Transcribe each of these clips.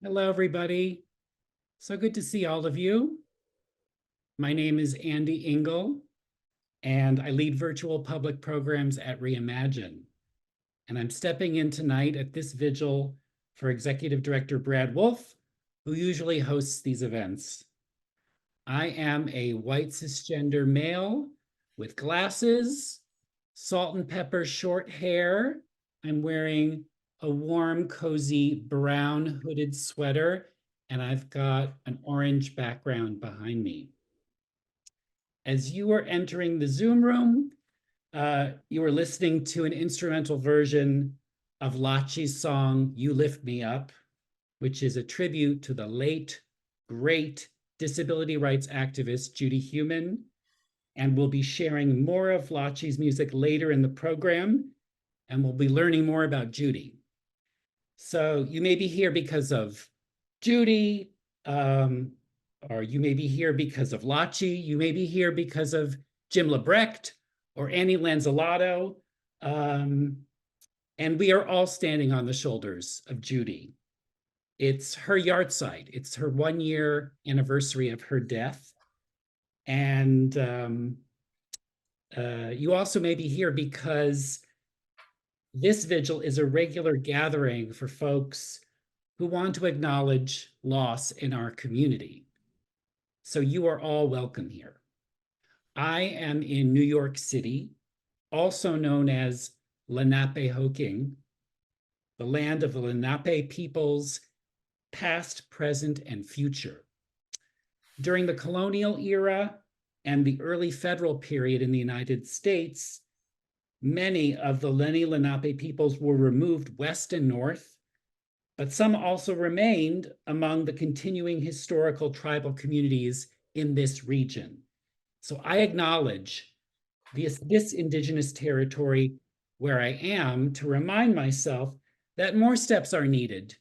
Hello, everybody. So good to see all of you. My name is Andy Engel, and I lead virtual public programs at Reimagine. And I'm stepping in tonight at this vigil for Executive Director Brad Wolf, who usually hosts these events. I am a white cisgender male with glasses, salt and pepper short hair. I'm wearing a warm, cozy brown hooded sweater, and I've got an orange background behind me. As you are entering the Zoom room, you are listening to an instrumental version of Lachi's song, You Lift Me Up, which is a tribute to the late, great disability rights activist Judy Heumann, and we'll be sharing more of Lachi's music later in the program, and we'll be learning more about Judy. So you may be here because of Judy, or you may be here because of Lachi, you may be here because of Jim LeBrecht or Annie Lanzillotto, and we are all standing on the shoulders of Judy. It's her yahrzeit. It's her 1-year anniversary of her death. And you also may be here because this vigil is a regular gathering for folks who want to acknowledge loss in our community. So you are all welcome here. I am in New York City, also known as Lenapehoking, the land of the Lenape peoples, past, present, and future. During the colonial era and the early federal period in the United States, many of the Lenni Lenape peoples were removed west and north, but some also remained among the continuing historical tribal communities in this region. So I acknowledge this indigenous territory where I am to remind myself that more steps are needed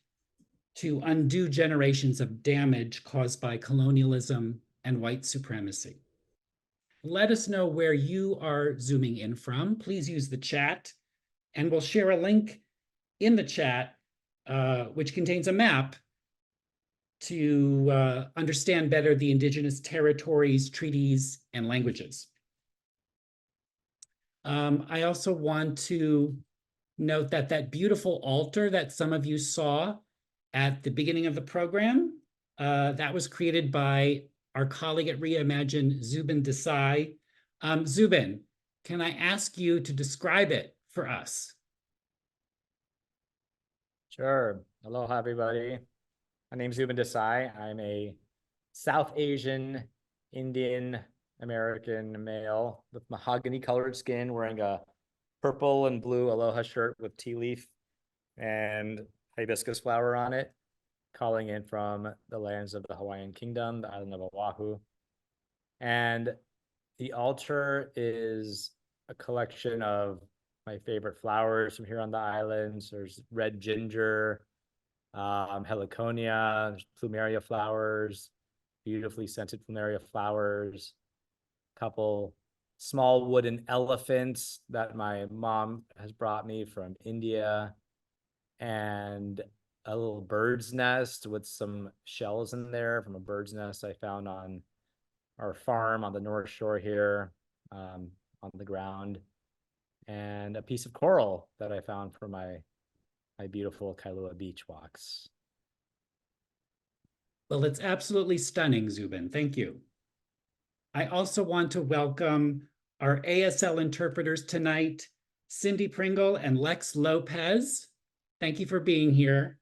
to undo generations of damage caused by colonialism and white supremacy. Let us know where you are zooming in from. Please use the chat, and we'll share a link in the chat, which contains a map to understand better the indigenous territories, treaties, and languages. I also want to note that that beautiful altar that some of you saw at the beginning of the program, that was created by our colleague at Reimagine, Zubin Desai. Zubin, can I ask you to describe it for us? Sure. Aloha, everybody. My name's Zubin Desai. I'm a South Asian, Indian, American male with mahogany colored skin, wearing a purple and blue aloha shirt with tea leaf and hibiscus flower on it, calling in from the lands of the Hawaiian Kingdom, the island of Oahu. And the altar is a collection of my favorite flowers from here on the islands. There's red ginger, heliconia, plumeria flowers, beautifully scented plumeria flowers, a couple small wooden elephants that my mom has brought me from India, and a little bird's nest with some shells in there from a bird's nest I found on our farm on the North Shore here, on the ground, and a piece of coral that I found for my beautiful Kailua beach walks. Well, it's absolutely stunning, Zubin. Thank you. I also want to welcome our ASL interpreters tonight, Cindy Pringle and Lex Lopez. Thank you for being here.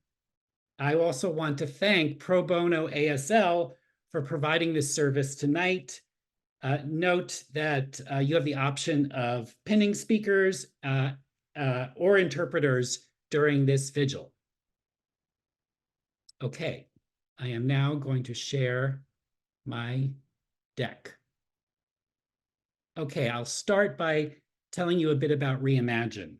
I also want to thank Pro Bono ASL for providing this service tonight. Note that you have the option of pinning speakers or interpreters during this vigil. Okay, I am now going to share my deck. Okay, I'll start by telling you a bit about Reimagine.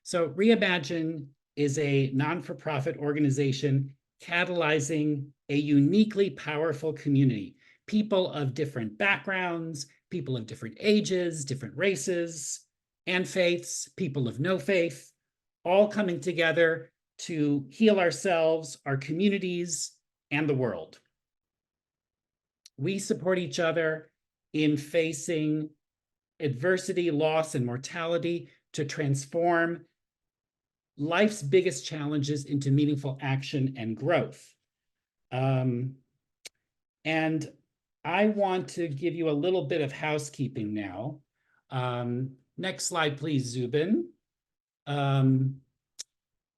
So Reimagine is a non-for-profit organization catalyzing a uniquely powerful community. People of different backgrounds, people of different ages, different races and faiths, people of no faith, all coming together to heal ourselves, our communities, and the world. We support each other in facing adversity, loss, and mortality to transform life's biggest challenges into meaningful action and growth. And I want to give you a little bit of housekeeping now. Next slide, please, Zubin.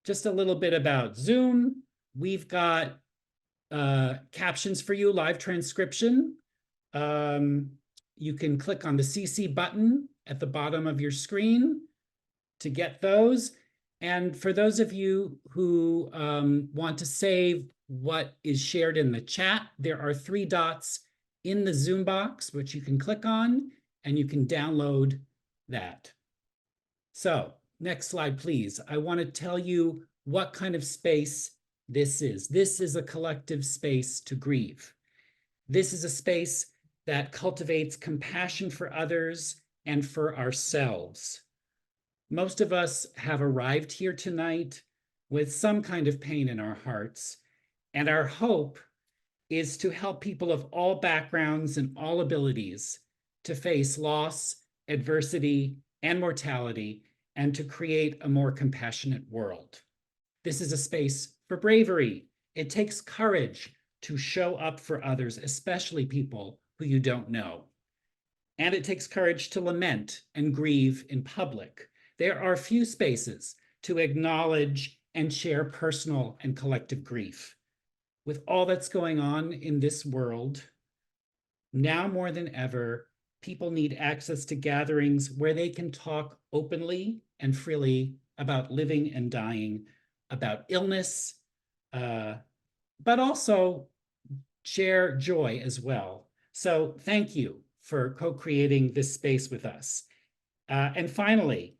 Just a little bit about Zoom. We've got captions for you, live transcription. You can click on the CC button at the bottom of your screen to get those. And for those of you who want to save what is shared in the chat, there are 3 dots in the Zoom box, which you can click on, and you can download that. So next slide, please. I want to tell you what kind of space this is. This is a collective space to grieve. This is a space that cultivates compassion for others and for ourselves. Most of us have arrived here tonight with some kind of pain in our hearts, and our hope is to help people of all backgrounds and all abilities to face loss, adversity, and mortality, and to create a more compassionate world. This is a space for bravery. It takes courage to show up for others, especially people who you don't know. And it takes courage to lament and grieve in public. There are few spaces to acknowledge and share personal and collective grief. With all that's going on in this world, now more than ever, people need access to gatherings where they can talk openly and freely about living and dying, about illness, but also share joy as well. So thank you for co-creating this space with us. And finally,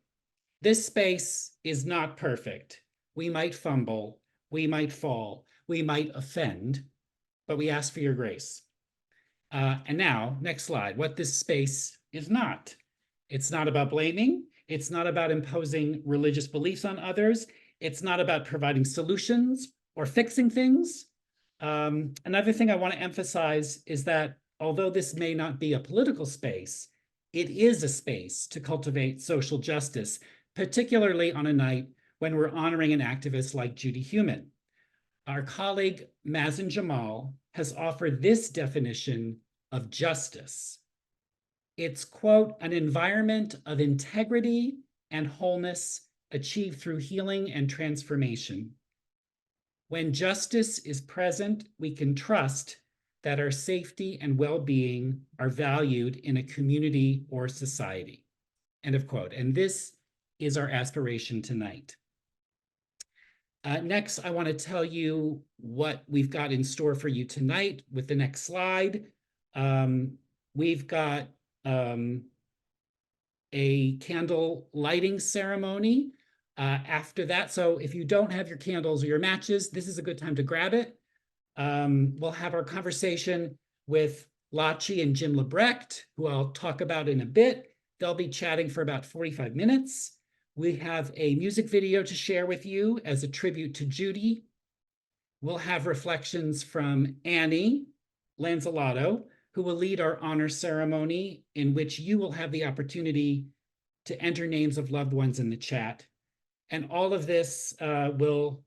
this space is not perfect. We might fumble, we might fall, we might offend, but we ask for your grace. And now, next slide, what this space is not. It's not about blaming. It's not about imposing religious beliefs on others. It's not about providing solutions or fixing things. Another thing I want to emphasize is that although this may not be a political space, it is a space to cultivate social justice, particularly on a night when we're honoring an activist like Judy Heumann. Our colleague Mazen Jamal has offered this definition of justice. It's, quote, an environment of integrity and wholeness achieved through healing and transformation. When justice is present, we can trust that our safety and well-being are valued in a community or society, end of quote. And this is our aspiration tonight. Next, I want to tell you what we've got in store for you tonight with the next slide. We've got a candle lighting ceremony after that. So if you don't have your candles or your matches, this is a good time to grab it. We'll have our conversation with Lachi and Jim LeBrecht, who I'll talk about in a bit. They'll be chatting for about 45 minutes. We have a music video to share with you as a tribute to Judy. We'll have reflections from Annie Lanzillotto, who will lead our honor ceremony, in which you will have the opportunity to enter names of loved ones in the chat. And all of this will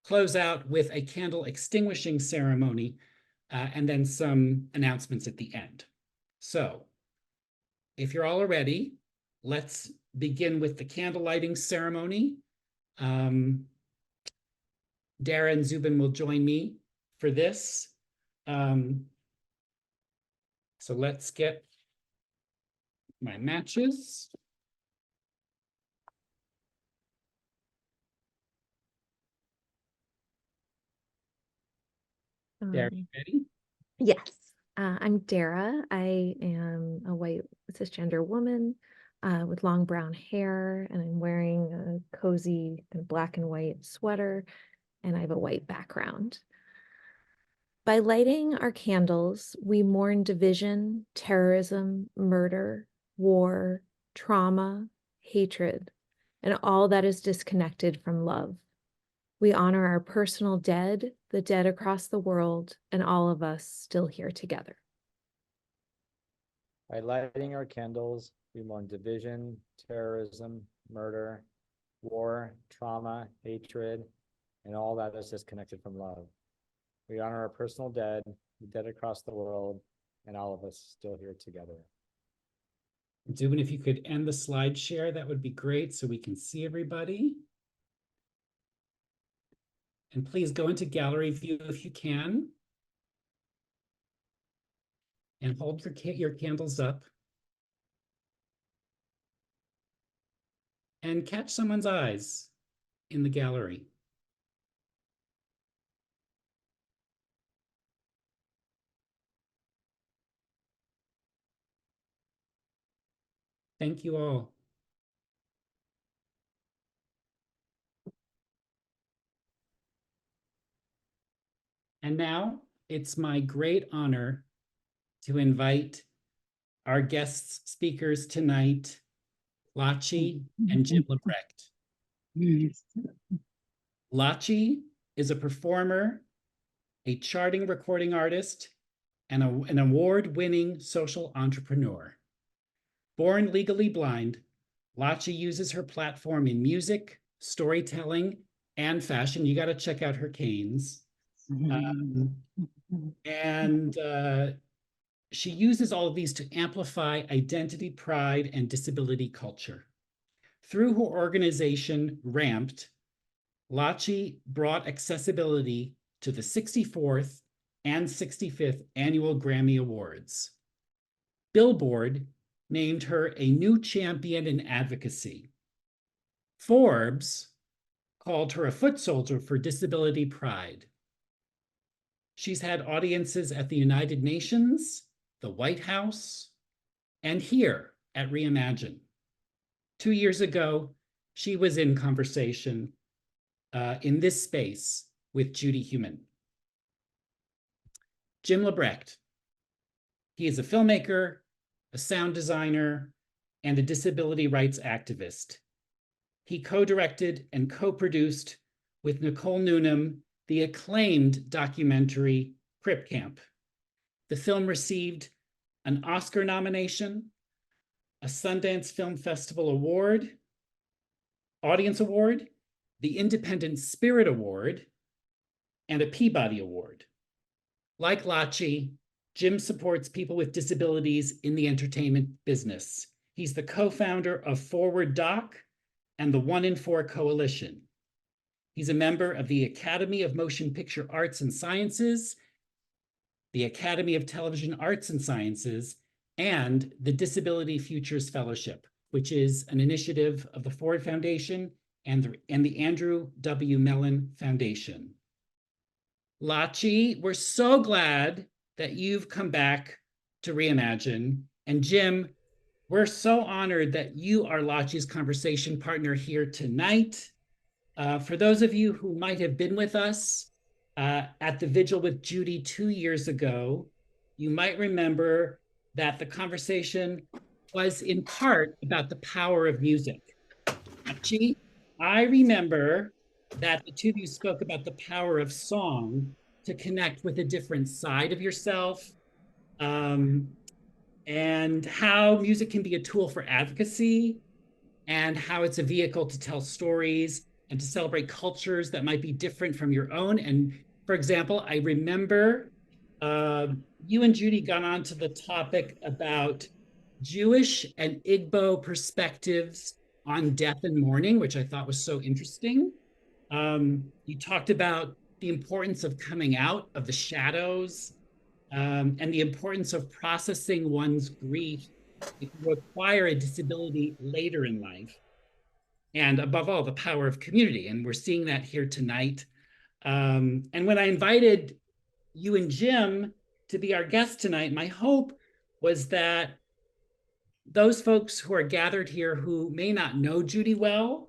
close out with a candle extinguishing ceremony and then some announcements at the end. So if you're all ready, let's begin with the candle lighting ceremony. Dara and Zubin will join me for this. So let's get my matches. Dara, you ready? Yes. I'm Dara. I am a white cisgender woman with long brown hair, and I'm wearing a cozy black and white sweater, and I have a white background. By lighting our candles, we mourn division, terrorism, murder, war, trauma, hatred, and all that is disconnected from love. We honor our personal dead, the dead across the world, and all of us still here together. By lighting our candles, we mourn division, terrorism, murder, war, trauma, hatred, and all that is disconnected from love. We honor our personal dead, the dead across the world, and all of us still here together. Zubin, if you could end the slide share, that would be great so we can see everybody. And please go into gallery view if you can. And hold your candles up. And catch someone's eyes in the gallery. Thank you all. And now it's my great honor to invite our guest speakers tonight, Lachi and Jim LeBrecht. Lachi is a performer, a charting recording artist, and an award-winning social entrepreneur. Born legally blind, Lachi uses her platform in music, storytelling, and fashion. You got to check out her canes. She uses all of these to amplify identity, pride, and disability culture. Through her organization, Ramped, Lachi brought accessibility to the 64th and 65th Annual Grammy Awards. Billboard named her a new champion in advocacy. Forbes called her a foot soldier for disability pride. She's had audiences at the United Nations, the White House, and here at Reimagine. 2 years ago, she was in conversation in this space with Judy Heumann. Jim LeBrecht. He is a filmmaker, a sound designer, and a disability rights activist. He co-directed and co-produced with Nicole Newnham the acclaimed documentary Crip Camp. The film received an Oscar nomination, a Sundance Film Festival Award, Audience Award, the Independent Spirit Award, and a Peabody Award. Like Lachi, Jim supports people with disabilities in the entertainment business. He's the co-founder of Forward Doc and the 1 in 4 Coalition. He's a member of the Academy of Motion Picture Arts and Sciences, the Academy of Television Arts and Sciences, and the Disability Futures Fellowship, which is an initiative of the Ford Foundation and the Andrew W. Mellon Foundation. Lachi, we're so glad that you've come back to Reimagine. And Jim, we're so honored that you are Lachi's conversation partner here tonight. For those of you who might have been with us at the Vigil with Judy 2 years ago, you might remember that the conversation was in part about the power of music. Lachi, I remember that the two of you spoke about the power of song to connect with a different side of yourself, and how music can be a tool for advocacy, and how it's a vehicle to tell stories and to celebrate cultures that might be different from your own. And for example, I remember you and Judy got onto the topic about Jewish and Igbo perspectives on death and mourning, which I thought was so interesting. You talked about the importance of coming out of the shadows, and the importance of processing one's grief if you acquire a disability later in life. And above all, the power of community. And we're seeing that here tonight. And when I invited you and Jim to be our guests tonight, my hope was that those folks who are gathered here who may not know Judy well,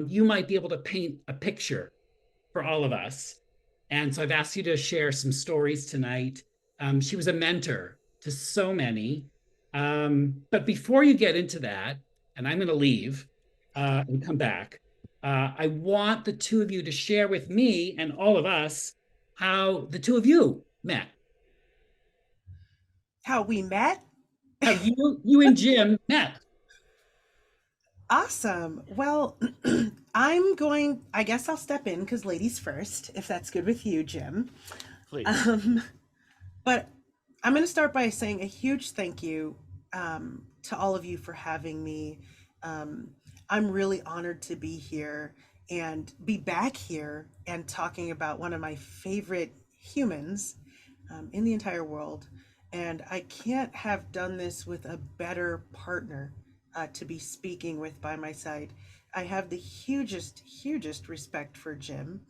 you might be able to paint a picture for all of us. And so I've asked you to share some stories tonight. She was a mentor to so many. But before you get into that, and I'm going to leave and come back, I want the two of you to share with me and all of us how the two of you met. How we met? How you and Jim met. Awesome. Well, I guess I'll step in because ladies first, if that's good with you, Jim. Please. But I'm going to start by saying a huge thank you to all of you for having me. I'm really honored to be here and be back here and talking about one of my favorite humans in the entire world. And I can't have done this with a better partner to be speaking with by my side. I have the hugest respect for Jim.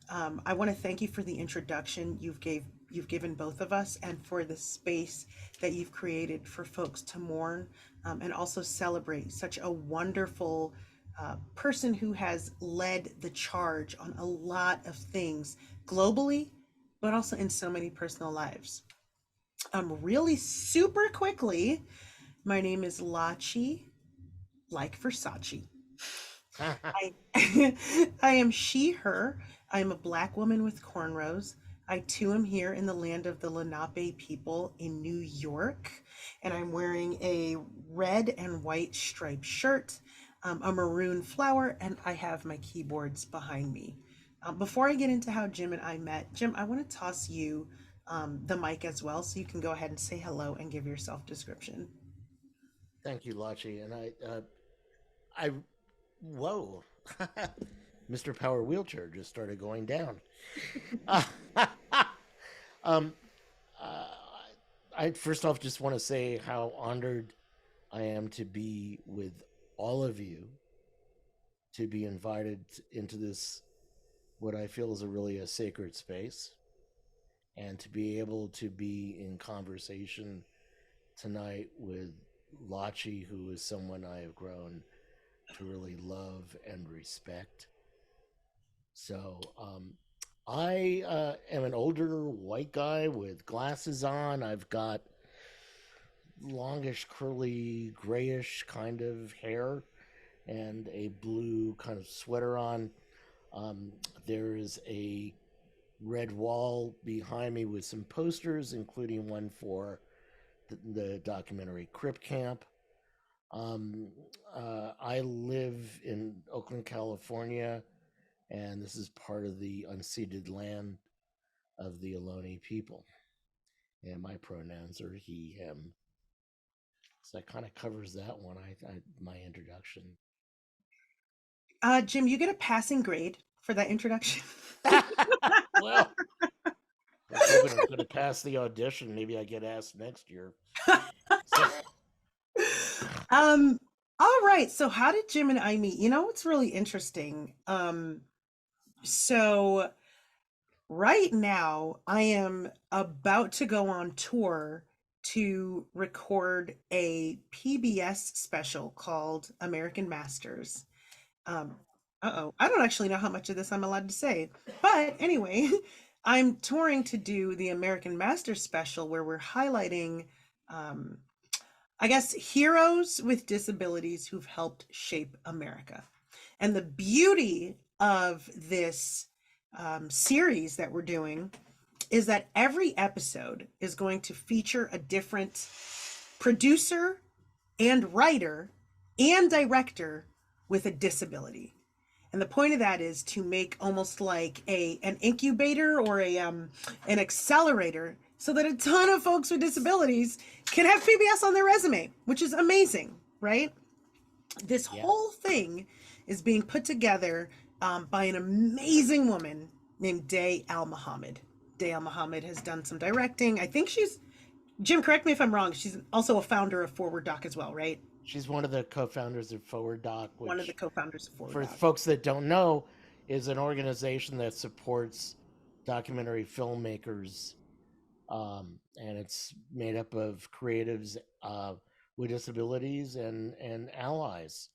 I want to thank you for the introduction you've given both of us, and for the space that you've created for folks to mourn and also celebrate such a wonderful person who has led the charge on a lot of things globally, but also in so many personal lives. Really super quickly, my name is Lachi, like Versace. I, I am she, her. I am a Black woman with cornrows. I too am here in the land of the Lenape people in New York, and I'm wearing a red and white striped shirt, a maroon flower, and I have my keyboards behind me. Before I get into how Jim and I met, Jim, I want to toss you the mic as well, so you can go ahead and say hello and give your self-description. Thank you, Lachi. And whoa, Mr. Power Wheelchair just started going down. I first off just want to say how honored I am to be with all of you, to be invited into this, what I feel is really a sacred space, and to be able to be in conversation tonight with Lachi, who is someone I have grown to really love and respect. So I am an older white guy with glasses on. I've got longish, curly, grayish kind of hair and a blue kind of sweater on. There is a red wall behind me with some posters, including one for the documentary Crip Camp. I live in Oakland, California, and this is part of the unceded land of the Ohlone people. And my pronouns are he, him. So that kind of covers that one, my introduction. Jim, you get a passing grade for that introduction. Well, I'm hoping I'm going to pass the audition. Maybe I get asked next year. All right. So how did Jim and I meet? You know, it's really interesting. So right now I am about to go on tour to record a PBS special called American Masters. I don't actually know how much of this I'm allowed to say, but anyway, I'm touring to do the American Masters special where we're highlighting, I guess, heroes with disabilities who've helped shape America. And the beauty of this series that we're doing is that every episode is going to feature a different producer and writer and director with a disability. And the point of that is to make almost like an incubator or an accelerator so that a ton of folks with disabilities can have PBS on their resume, which is amazing, right? This whole thing is being put together by an amazing woman named Day Al-Muhammad. Day Al-Muhammad has done some directing. I think Jim, correct me if I'm wrong, she's also a founder of Forward Doc as well, right? She's one of the co-founders of Forward Doc. One of the co-founders of Forward For Doc. folks that don't know, is an organization that supports documentary filmmakers, and it's made up of creatives with disabilities and allies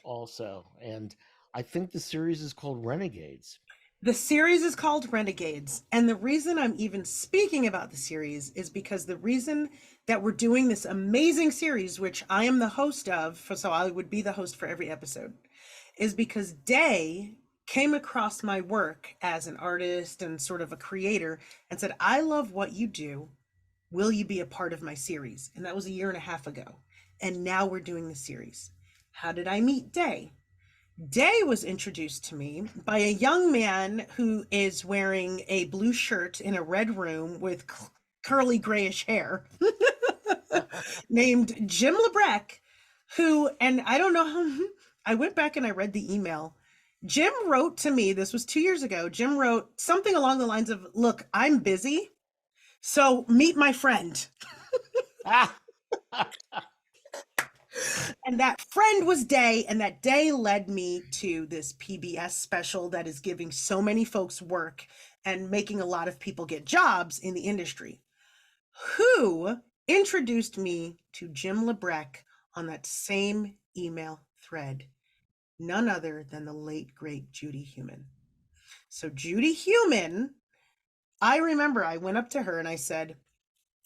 also. And I think the series is called Renegades. The series is called Renegades. And the reason I'm even speaking about the series is because the reason that we're doing this amazing series, which I am the host of, so I would be the host for every episode, is because Day came across my work as an artist and sort of a creator and said, I love what you do. Will you be a part of my series? And that was a year and a half ago. And now we're doing the series. How did I meet Day? Day was introduced to me by a young man who is wearing a blue shirt in a red room with curly grayish hair named Jim LeBrecht, who, and I don't know how, I went back and I read the email. Jim wrote to me, this was 2 years ago. Jim wrote something along the lines of, look, I'm busy, so meet my friend. And that friend was Day, and that Day led me to this PBS special that is giving so many folks work and making a lot of people get jobs in the industry. Who introduced me to Jim LeBrecht on that same email thread? None other than the late, great Judy Heumann. So Judy Heumann, I remember I went up to her and I said,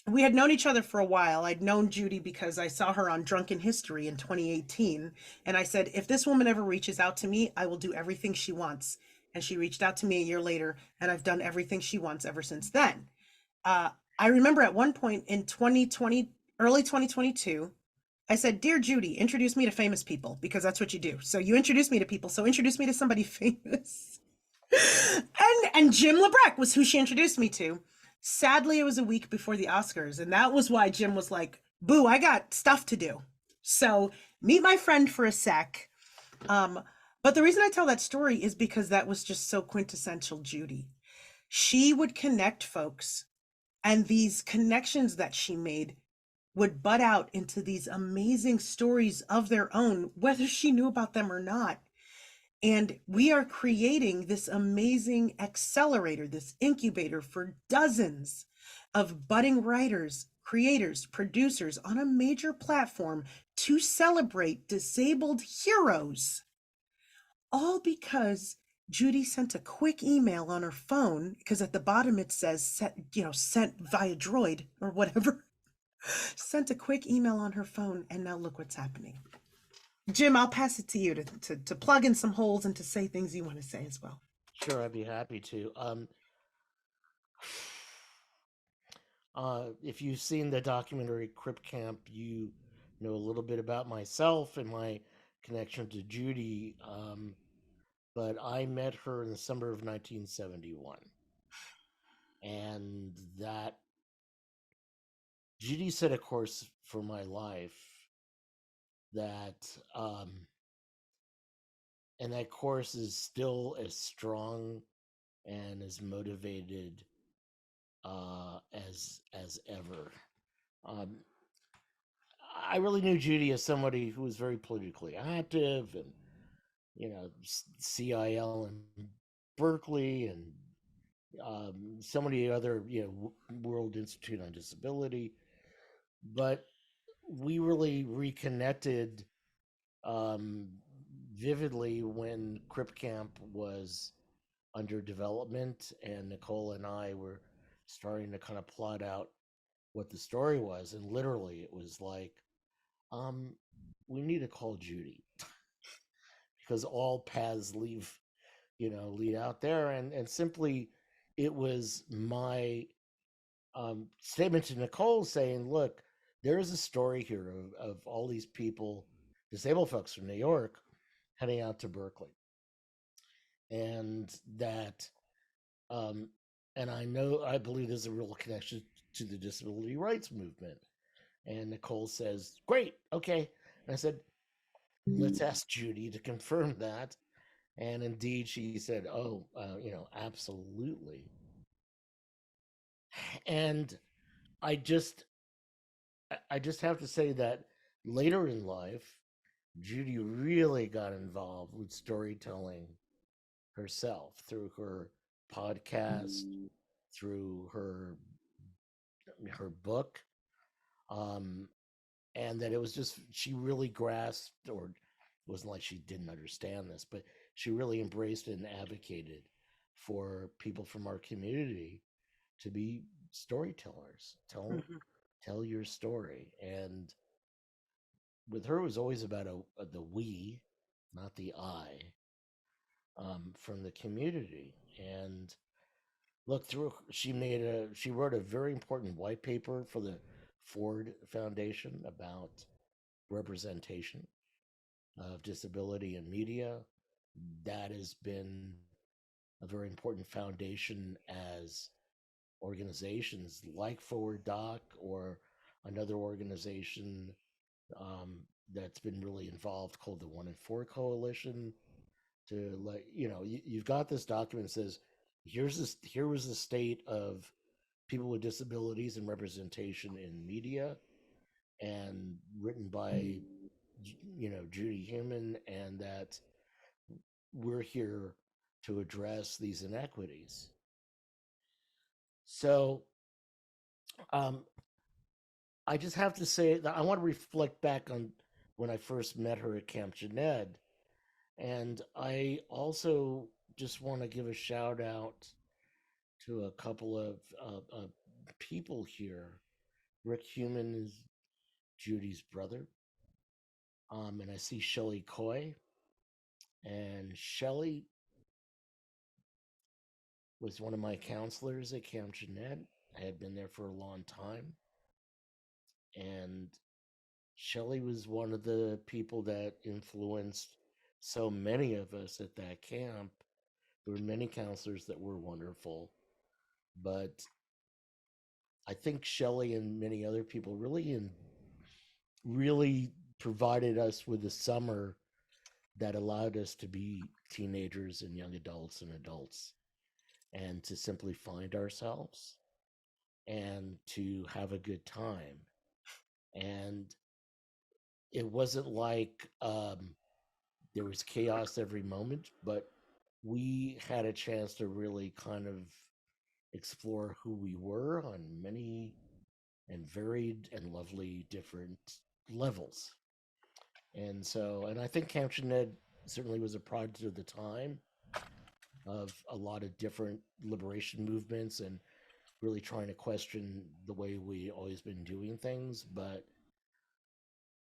we had known each other for a while. I'd known Judy because I saw her on Drunken History in 2018. And I said, if this woman ever reaches out to me, I will do everything she wants. And she reached out to me a year later, and I've done everything she wants ever since then. I remember at one point in 2020, early 2022, I said, dear Judy, introduce me to famous people, because that's what you do. So you introduce me to people, so introduce me to somebody famous. and Jim LeBrecht was who she introduced me to. Sadly, it was a week before the Oscars, and that was why Jim was like, boo, I got stuff to do. So meet my friend for a sec. But the reason I tell that story is because that was just so quintessential Judy. She would connect folks, and these connections that she made would butt out into these amazing stories of their own, whether she knew about them or not. And we are creating this amazing accelerator, this incubator for dozens of budding writers, creators, producers on a major platform to celebrate disabled heroes. All because Judy sent a quick email on her phone, because at the bottom it says, sent via droid or whatever. Sent a quick email on her phone, and now look what's happening. Jim, I'll pass it to you to plug in some holes and to say things you want to say as well. Sure, I'd be happy to. If you've seen the documentary Crip Camp, you know a little bit about myself and my connection to Judy. But I met her in the summer of 1971. And that Judy set a course for my life that, and that course is still as strong and as motivated as ever. I really knew Judy as somebody who was very politically active, and CIL in Berkeley, and so many other World Institute on Disability. But we really reconnected vividly when Crip Camp was under development, and Nicole and I were starting to kind of plot out what the story was. And literally it was like, we need to call Judy because all paths lead out there. And simply it was my statement to Nicole saying, look, there is a story here of all these people, disabled folks from New York, heading out to Berkeley. And that, and I believe there's a real connection to the disability rights movement. And Nicole says, great, okay. And I said, let's ask Judy to confirm that. And indeed, she said, oh, absolutely. And I just have to say that later in life, Judy really got involved with storytelling herself through her podcast, through her book, and that it was just, she really grasped, or it wasn't like she didn't understand this, but she really embraced and advocated for people from our community to be storytellers. Tell your story. And with her, it was always about the we, not the I, from the community. And look through, she wrote a very important white paper for the Ford Foundation about representation of disability in media. That has been a very important foundation as organizations like Forward Doc or another organization that's been really involved called the 1 in 4 Coalition, to let you've got this document that says here was the state of people with disabilities and representation in media, and written by Judy Heumann, and that we're here to address these inequities. So I just have to say that I want to reflect back on when I first met her at Camp Jened. And I also just want to give a shout out to a couple of people here. Rick Heumann is Judy's brother. And I see Shelley Coy. And Shelley was one of my counselors at Camp Jened. I had been there for a long time. And Shelley was one of the people that influenced so many of us at that camp. There were many counselors that were wonderful, but I think Shelley and many other people really provided us with a summer that allowed us to be teenagers and young adults and adults, and to simply find ourselves and to have a good time. And it wasn't like there was chaos every moment, but we had a chance to really kind of explore who we were on many and varied and lovely different levels. And I think Camp Jened certainly was a product of the time, of a lot of different liberation movements and really trying to question the way we always been doing things. But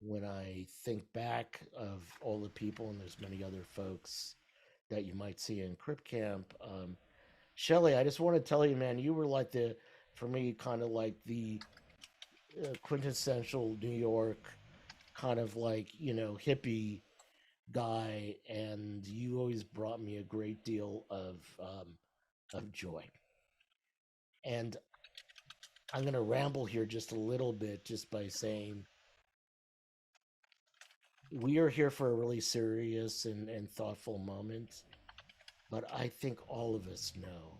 when I think back of all the people, and there's many other folks that you might see in Crip Camp, Shelley, I just want to tell you, man, you were for me, kind of like the quintessential New York kind of hippie guy, and you always brought me a great deal of joy. And I'm going to ramble here just a little bit, just by saying we are here for a really serious and thoughtful moment, but I think all of us know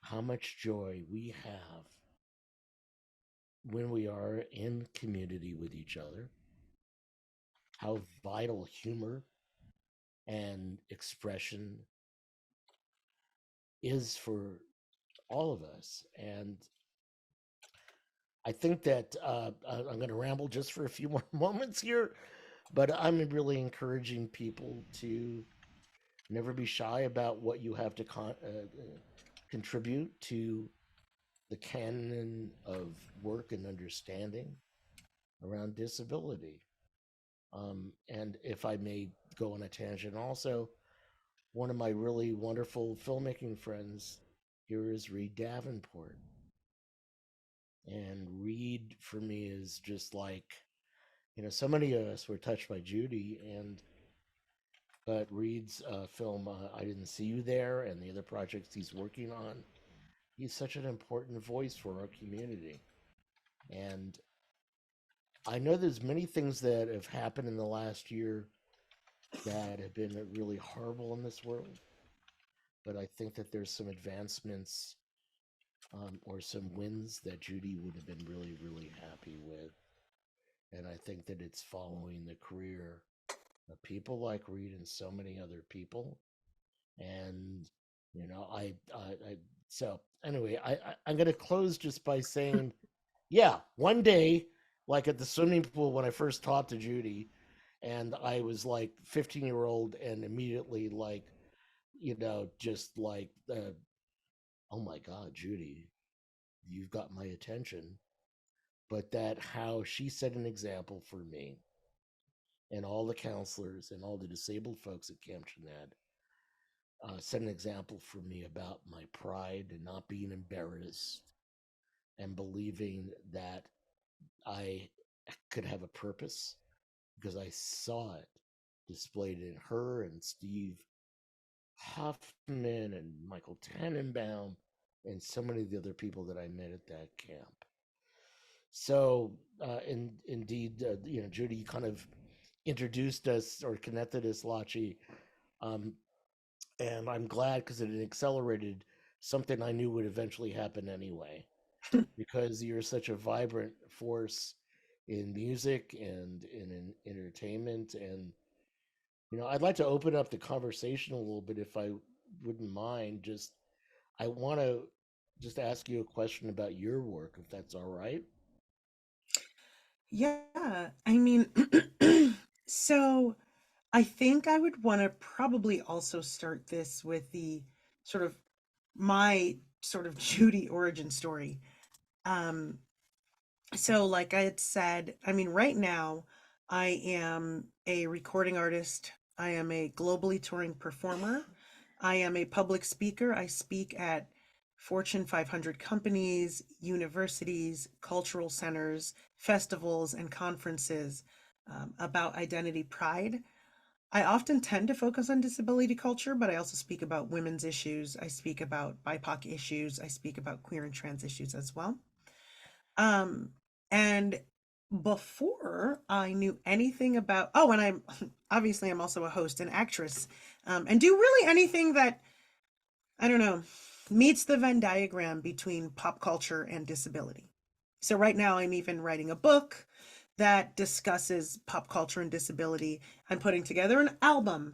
how much joy we have when we are in community with each other, how vital humor and expression is for all of us. And I think that I'm going to ramble just for a few more moments here, but I'm really encouraging people to never be shy about what you have to contribute to the canon of work and understanding around disability. And if I may go on a tangent also, one of my really wonderful filmmaking friends here is Reed Davenport. And Reed, for me, is just like, so many of us were touched by Judy, but Reed's film, I Didn't See You There, and the other projects he's working on, he's such an important voice for our community. And I know there's many things that have happened in the last year that have been really horrible in this world, but I think that there's some advancements or some wins that Judy would have been really, really happy with. And I think that it's following the career of people like Reed and so many other people. And, so anyway, I'm going to close just by saying, yeah, one day, like at the swimming pool when I first talked to Judy, and I was like 15-year-old and immediately just like, oh my God, Judy, you've got my attention. But that how she set an example for me. and all the counselors and all the disabled folks at Camp Jeanette set an example for me about my pride and not being embarrassed and believing that I could have a purpose, because I saw it displayed in her and Steve Huffman and Michael Tannenbaum and so many of the other people that I met at that camp. So, indeed, Judy kind of introduced us or connected us, Lachi, and I'm glad, because it accelerated something I knew would eventually happen anyway, because you're such a vibrant force in music and in entertainment. And I'd like to open up the conversation a little bit, if I wouldn't mind. I want to just ask you a question about your work, if that's all right. Yeah, I mean, so I think I would want to probably also start this with the sort of my sort of Judy origin story. So like I had said, I mean, right now I am a recording artist. I am a globally touring performer. I am a public speaker. I speak at Fortune 500 companies, universities, cultural centers, festivals, and conferences about identity pride. I often tend to focus on disability culture, but I also speak about women's issues. I speak about BIPOC issues. I speak about queer and trans issues as well. And before I knew anything about, oh, and I'm also a host and actress, and do really anything that, I don't know, meets the Venn diagram between pop culture and disability. So right now I'm even writing a book that discusses pop culture and disability. I'm putting together an album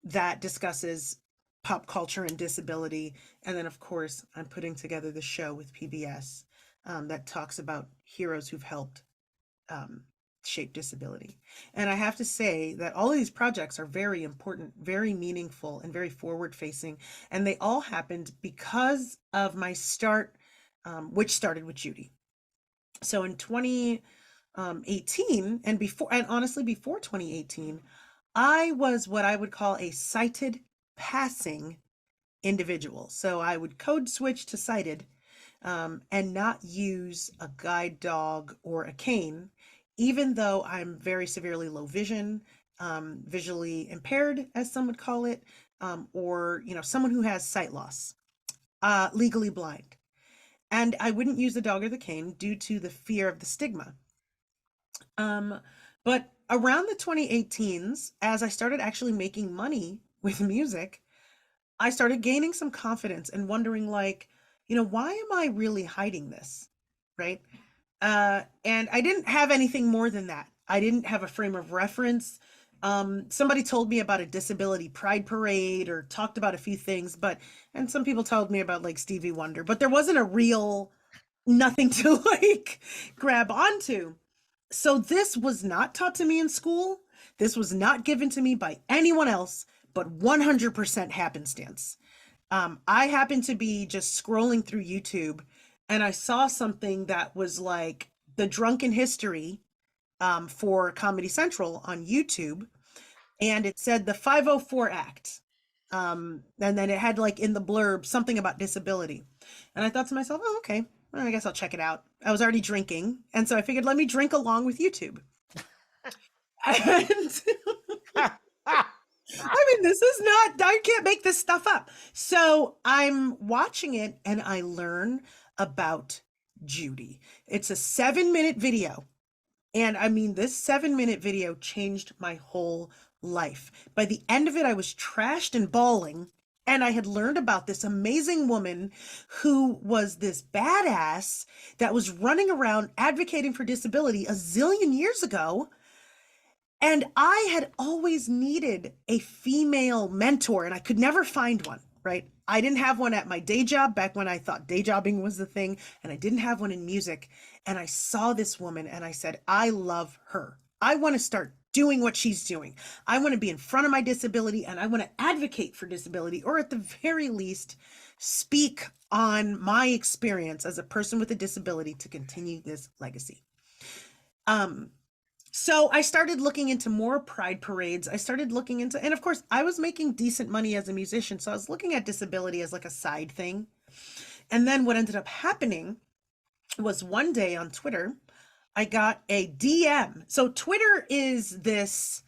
that discusses pop culture and disability. And then, of course, I'm putting together the show with PBS that talks about heroes who've helped shape disability. And I have to say that all of these projects are very important, very meaningful, and very forward-facing. And they all happened because of my start, which started with Judy. So in 2018, and honestly before 2018, I was what I would call a sighted passing individual. So I would code switch to sighted and not use a guide dog or a cane, even though I'm very severely low vision, visually impaired, as some would call it, or someone who has sight loss, legally blind. And I wouldn't use the dog or the cane due to the fear of the stigma. But around the 2018s, as I started actually making money with music, I started gaining some confidence and wondering, like, why am I really hiding this? Right. And I didn't have anything more than that. I didn't have a frame of reference. Somebody told me about a disability pride parade or talked about a few things, and some people told me about like Stevie Wonder, but there wasn't a real nothing to like grab onto. So this was not taught to me in school. This was not given to me by anyone else, but 100% happenstance. I happened to be just scrolling through YouTube and I saw something that was like the drunken history for Comedy Central on YouTube. And it said the 504 Act. And then it had like in the blurb something about disability. And I thought to myself, oh, okay, well, I guess I'll check it out. I was already drinking. And so I figured, let me drink along with YouTube. And I mean, this is not, I can't make this stuff up. So I'm watching it and I learn about Judy. It's a 7-minute video. And I mean, this 7-minute video changed my whole life. By the end of it, I was trashed and bawling. And I had learned about this amazing woman who was this badass that was running around advocating for disability a zillion years ago. And I had always needed a female mentor and I could never find one, right? I didn't have one at my day job back when I thought day jobbing was the thing. And I didn't have one in music. And I saw this woman and I said, I love her. I want to start doing what she's doing. I want to be in front of my disability and I want to advocate for disability, or at the very least, speak on my experience as a person with a disability to continue this legacy. So I started looking into more pride parades. I started looking into, and of course, I was making decent money as a musician. So I was looking at disability as like a side thing. And then what ended up happening was one day on Twitter, I got a DM. So Twitter is this,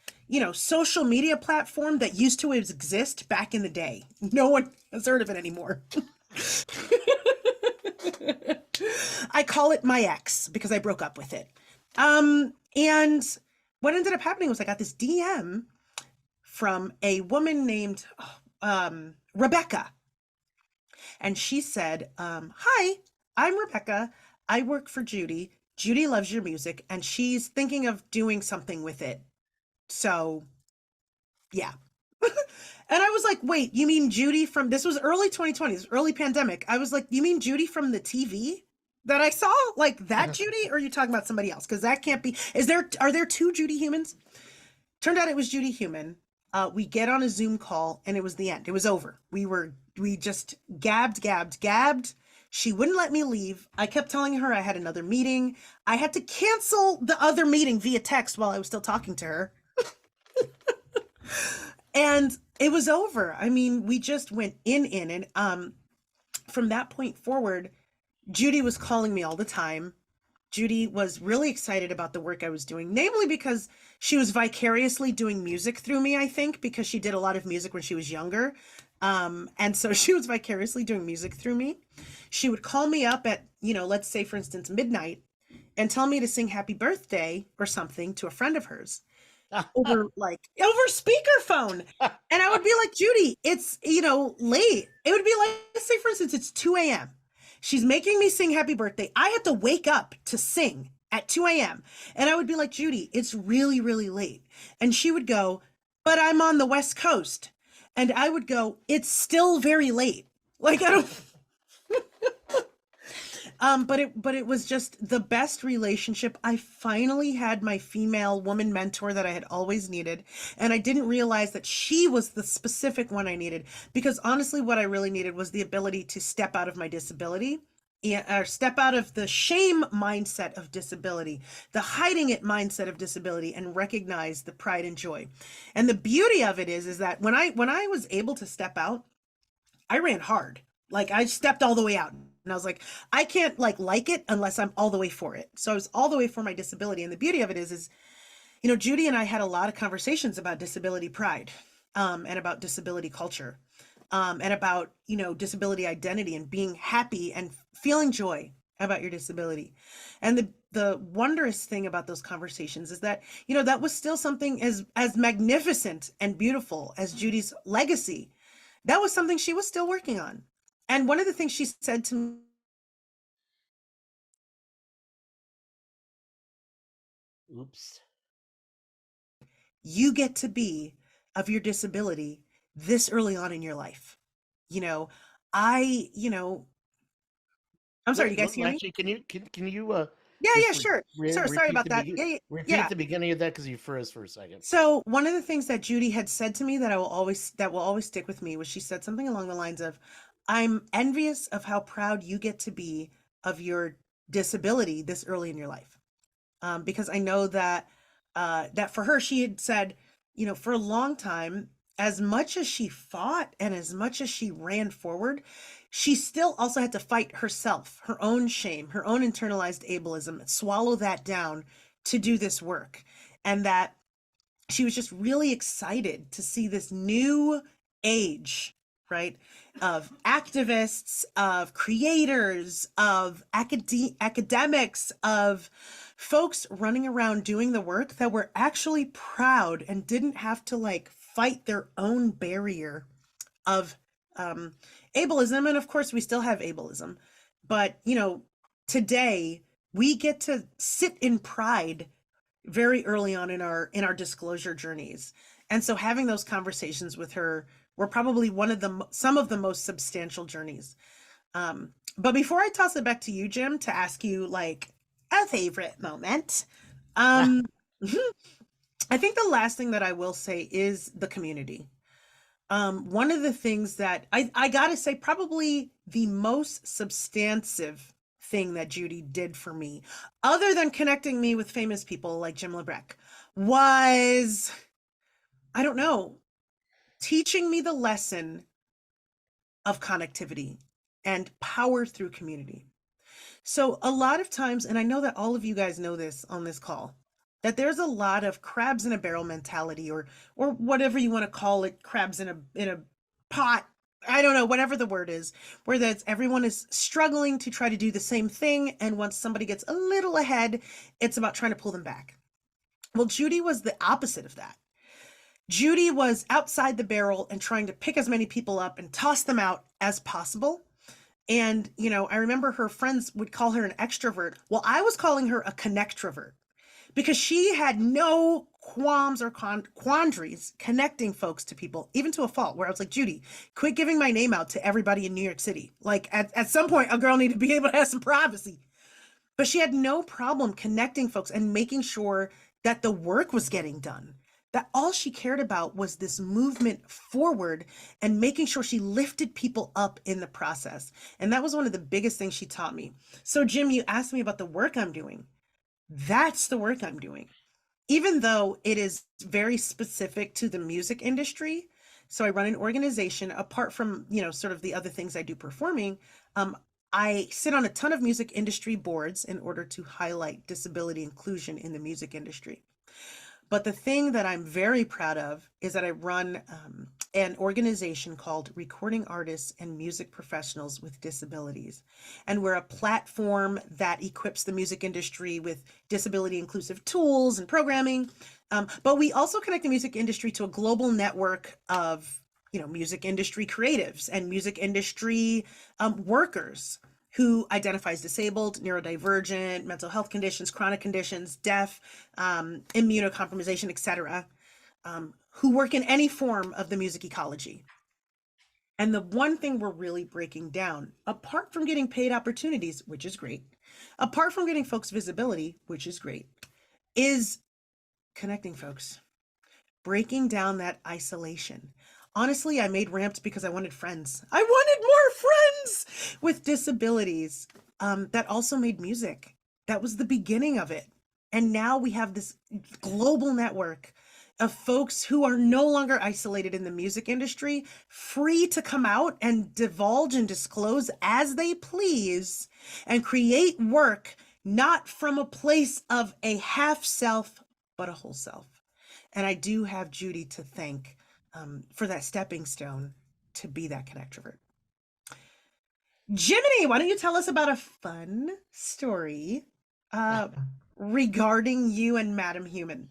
social media platform that used to exist back in the day. No one has heard of it anymore. I call it my ex because I broke up with it. And what ended up happening was I got this DM from a woman named Rebecca. And she said, hi, I'm Rebecca. I work for Judy. Judy loves your music and she's thinking of doing something with it. So, yeah. And I was like, wait, you mean Judy from, this was early 2020, this was early pandemic. I was like, you mean Judy from the TV that I saw? Like that Judy? Or are you talking about somebody else? Because that can't be, are there two Judy Heumanns? Turned out it was Judy Heumann. We get on a Zoom call and it was the end. It was over. We just gabbed. She wouldn't let me leave. I kept telling her I had another meeting. I had to cancel the other meeting via text while I was still talking to her. And it was over. I mean, we just went in and from that point forward, Judy was calling me all the time. Judy was really excited about the work I was doing, namely because she was vicariously doing music through me, I think, because she did a lot of music when she was younger. And so she was vicariously doing music through me. She would call me up at, let's say, for instance, midnight and tell me to sing happy birthday or something to a friend of hers over speakerphone. And I would be like, Judy, it's, late. It would be like, let's say, for instance, it's 2 a.m. She's making me sing happy birthday. I had to wake up to sing at 2 a.m. And I would be like, Judy, it's really, really late. And she would go, but I'm on the West Coast. And I would go, it's still very late. Like, I don't, but it was just the best relationship. I finally had my female woman mentor that I had always needed. And I didn't realize that she was the specific one I needed, because honestly, what I really needed was the ability to step out of my disability or step out of the shame mindset of disability, the hiding it mindset of disability, and recognize the pride and joy. And the beauty of it is that when I was able to step out, I ran hard. Like I stepped all the way out. And I was like, I can't like it unless I'm all the way for it. So I was all the way for my disability. And the beauty of it is, Judy and I had a lot of conversations about disability pride, and about disability culture, and about, disability identity and being happy and feeling joy about your disability. And the wondrous thing about those conversations is that, that was still something as magnificent and beautiful as Judy's legacy. That was something she was still working on. And one of the things she said to me, Oops. you get to be of your disability this early on in your life. I'm sorry, you guys hear me? Actually, can you Yeah, sure. Sorry about that. Repeat the beginning of that because you froze for a second. So one of the things that Judy had said to me that will always stick with me was she said something along the lines of, I'm envious of how proud you get to be of your disability this early in your life. Because I know that that for her, she had said, for a long time, as much as she fought and as much as she ran forward, she still also had to fight herself, her own shame, her own internalized ableism, swallow that down to do this work. And that she was just really excited to see this new age, right, of activists, of creators, of academics, of folks running around doing the work that were actually proud and didn't have to fight their own barrier of ableism. And of course, we still have ableism, but today we get to sit in pride very early on in our disclosure journeys. And so having those conversations with her were probably some of the most substantial journeys. But before I toss it back to you, Jim, to ask you a favorite moment, I think the last thing that I will say is the community. One of the things that I gotta say, probably the most substantive thing that Judy did for me, other than connecting me with famous people like Jim LeBrecht, was, I don't know, teaching me the lesson of connectivity and power through community. So a lot of times, and I know that all of you guys know this on this call, that there's a lot of crabs in a barrel mentality, or whatever you want to call it, crabs in a pot. I don't know, whatever the word is, where that's everyone is struggling to try to do the same thing, and once somebody gets a little ahead, it's about trying to pull them back. Well, Judy was the opposite of that. Judy was outside the barrel and trying to pick as many people up and toss them out as possible. And, you know, I remember her friends would call her an extrovert. Well, I was calling her a connectrovert because she had no qualms or quandaries connecting folks to people, even to a fault where I was like, Judy, quit giving my name out to everybody in New York City. Like at some point, a girl needed to be able to have some privacy. But she had no problem connecting folks and making sure that the work was getting done. That all she cared about was this movement forward and making sure she lifted people up in the process. And that was one of the biggest things she taught me. So Jim, you asked me about the work I'm doing. That's the work I'm doing. Even though it is very specific to the music industry. So I run an organization apart from, you know, sort of the other things I do performing. I sit on a ton of music industry boards in order to highlight disability inclusion in the music industry. But the thing that I'm very proud of is that I run an organization called Recording Artists and Music Professionals with Disabilities. And we're a platform that equips the music industry with disability inclusive tools and programming. But we also connect the music industry to a global network of, you know, music industry creatives and music industry workers who identify as disabled, neurodivergent, mental health conditions, chronic conditions, deaf, immunocompromisation, etc., who work in any form of the music ecology. And the one thing we're really breaking down, apart from getting paid opportunities, which is great, apart from getting folks visibility, which is great, is connecting folks, breaking down that isolation. Honestly, I made Ramped because I wanted friends. I wanted more friends with disabilities that also made music. That was the beginning of it. And now we have this global network of folks who are no longer isolated in the music industry, free to come out and divulge and disclose as they please and create work, not from a place of a half self, but a whole self. And I do have Judy to thank for that stepping stone to be that connectrovert. Jiminy, why don't you tell us about a fun story regarding you and Madam Heumann?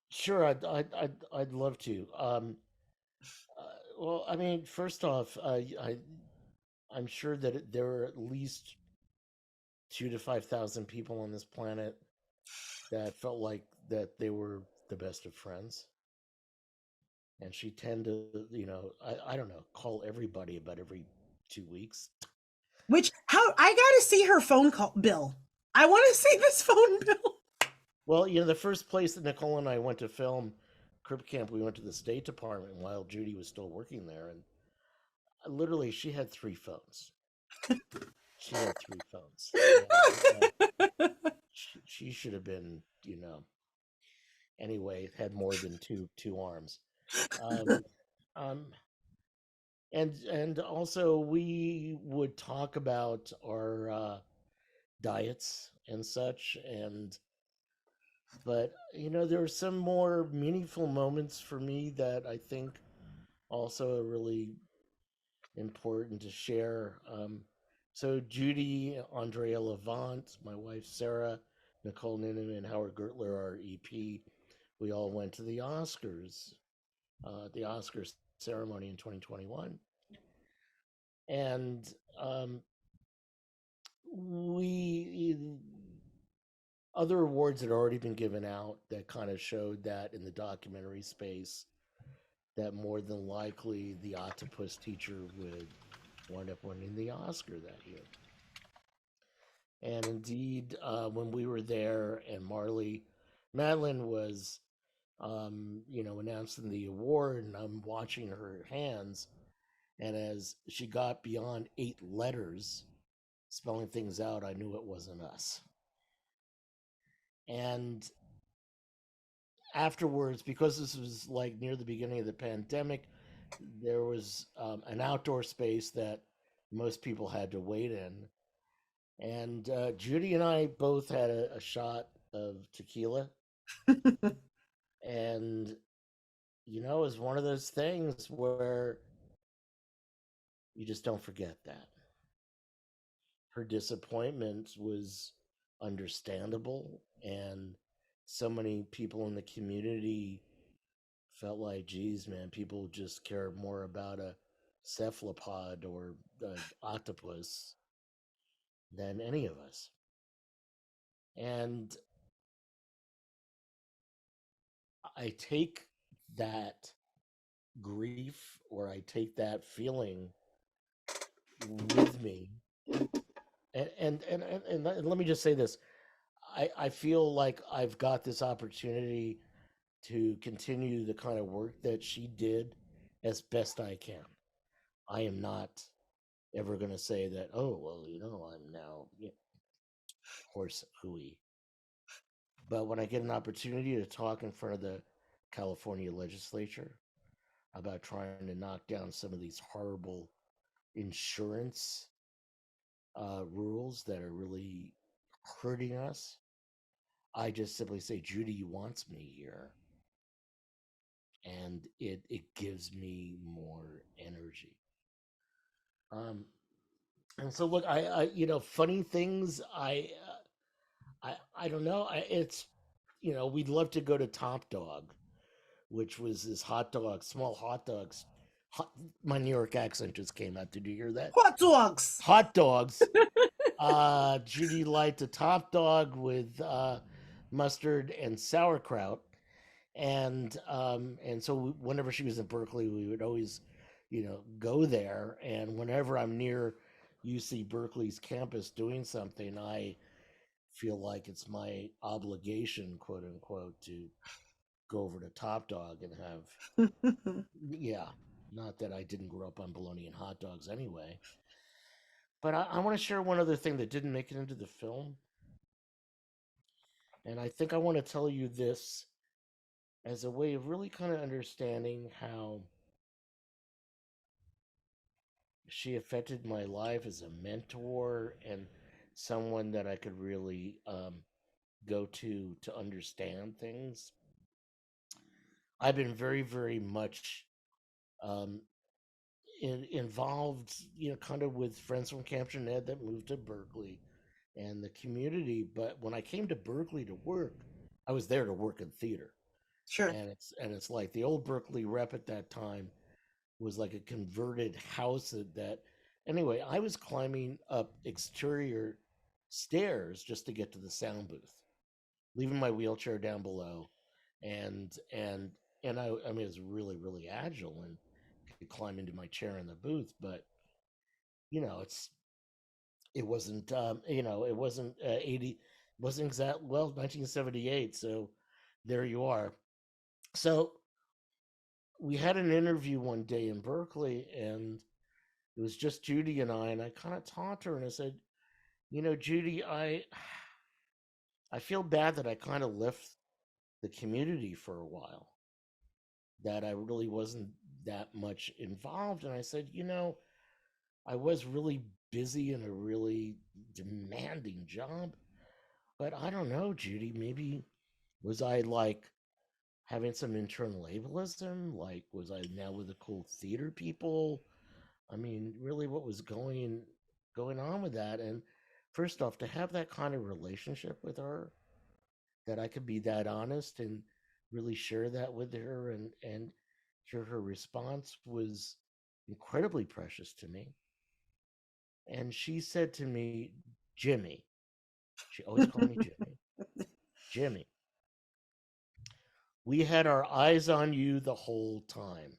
Sure, I'd love to. Well, I mean, first off, I'm sure that there are at least 2,000 to 5,000 people on this planet that felt like that they were the best of friends. And she tend to, you know, I don't know, call everybody about every 2 weeks. Which, how, I gotta see her phone call bill. I want to see this phone bill. Well, you know, the first place that Nicole and I went to film Crip Camp, we went to the State Department while Judy was still working there, and literally she had 3 phones. She had 3 phones. And, she should have been, you know, anyway, had more than two arms. And also we would talk about our diets and such, but you know, there were some more meaningful moments for me that I think also are really important to share. So Judy, Andrea Levant, my wife Sarah, Nicole Noonan, and Howard Gertler, our EP, we all went to the Oscars ceremony in 2021. And we other awards had already been given out that kind of showed that in the documentary space that more than likely the octopus teacher would wind up winning the Oscar that year. And indeed, when we were there and Madeline was, you know, announcing the award, and I'm watching her hands, And as she got beyond 8 letters, spelling things out, I knew it wasn't us. And afterwards, because this was like near the beginning of the pandemic, there was an outdoor space that most people had to wait in. And Judy and I both had a shot of tequila. And, you know, it was one of those things where you just don't forget that. Her disappointment was understandable, and so many people in the community felt like, geez, man, people just care more about a cephalopod or an octopus than any of us. And I take that grief, or I take that feeling with me. And let me just say this. I feel like I've got this opportunity to continue the kind of work that she did as best I can. I am not ever going to say that, oh, well, you know, I'm now horse hooey. But when I get an opportunity to talk in front of the California legislature about trying to knock down some of these horrible insurance rules that are really hurting us, I just simply say, Judy wants me here. And it gives me more energy. And so look, I you know, funny things, I don't know. It's, you know, we'd love to go to Top Dog, which was this small hot dogs. My New York accent just came out. Did you hear that? Hot dogs. Hot dogs. Judy liked a Top Dog with mustard and sauerkraut. And so whenever she was in Berkeley, we would always, you know, go there. And whenever I'm near UC Berkeley's campus doing something, I feel like it's my obligation, quote unquote, to go over to Top Dog and have, yeah, not that I didn't grow up on bologna and hot dogs anyway. But I want to share one other thing that didn't make it into the film. And I think I want to tell you this as a way of really kind of understanding how she affected my life as a mentor and someone that I could really go to understand things. I've been very, very much involved, you know, kind of with friends from Camp Jeanette that moved to Berkeley and the community. But when I came to Berkeley to work, I was there to work in theater. Sure. And it's like the old Berkeley rep at that time was like a converted house that anyway, I was climbing up exterior stairs just to get to the sound booth, leaving my wheelchair down below, and I mean, it was really, really agile and could climb into my chair in the booth. But you know, it wasn't you know, it wasn't 80, wasn't exact, well, 1978, so there you are. So we had an interview one day in Berkeley, and it was just Judy and I kind of talked to her and I said, you know, Judy, I feel bad that I kind of left the community for a while, that I really wasn't that much involved. And I said, you know, I was really busy in a really demanding job, but I don't know, Judy, maybe was I like having some internal ableism? Like, was I now with the cool theater people? I mean, really, what was going on with that? And first off, to have that kind of relationship with her, that I could be that honest and really share that with her and hear her response was incredibly precious to me. And she said to me, Jimmy, she always called me Jimmy, Jimmy, we had our eyes on you the whole time.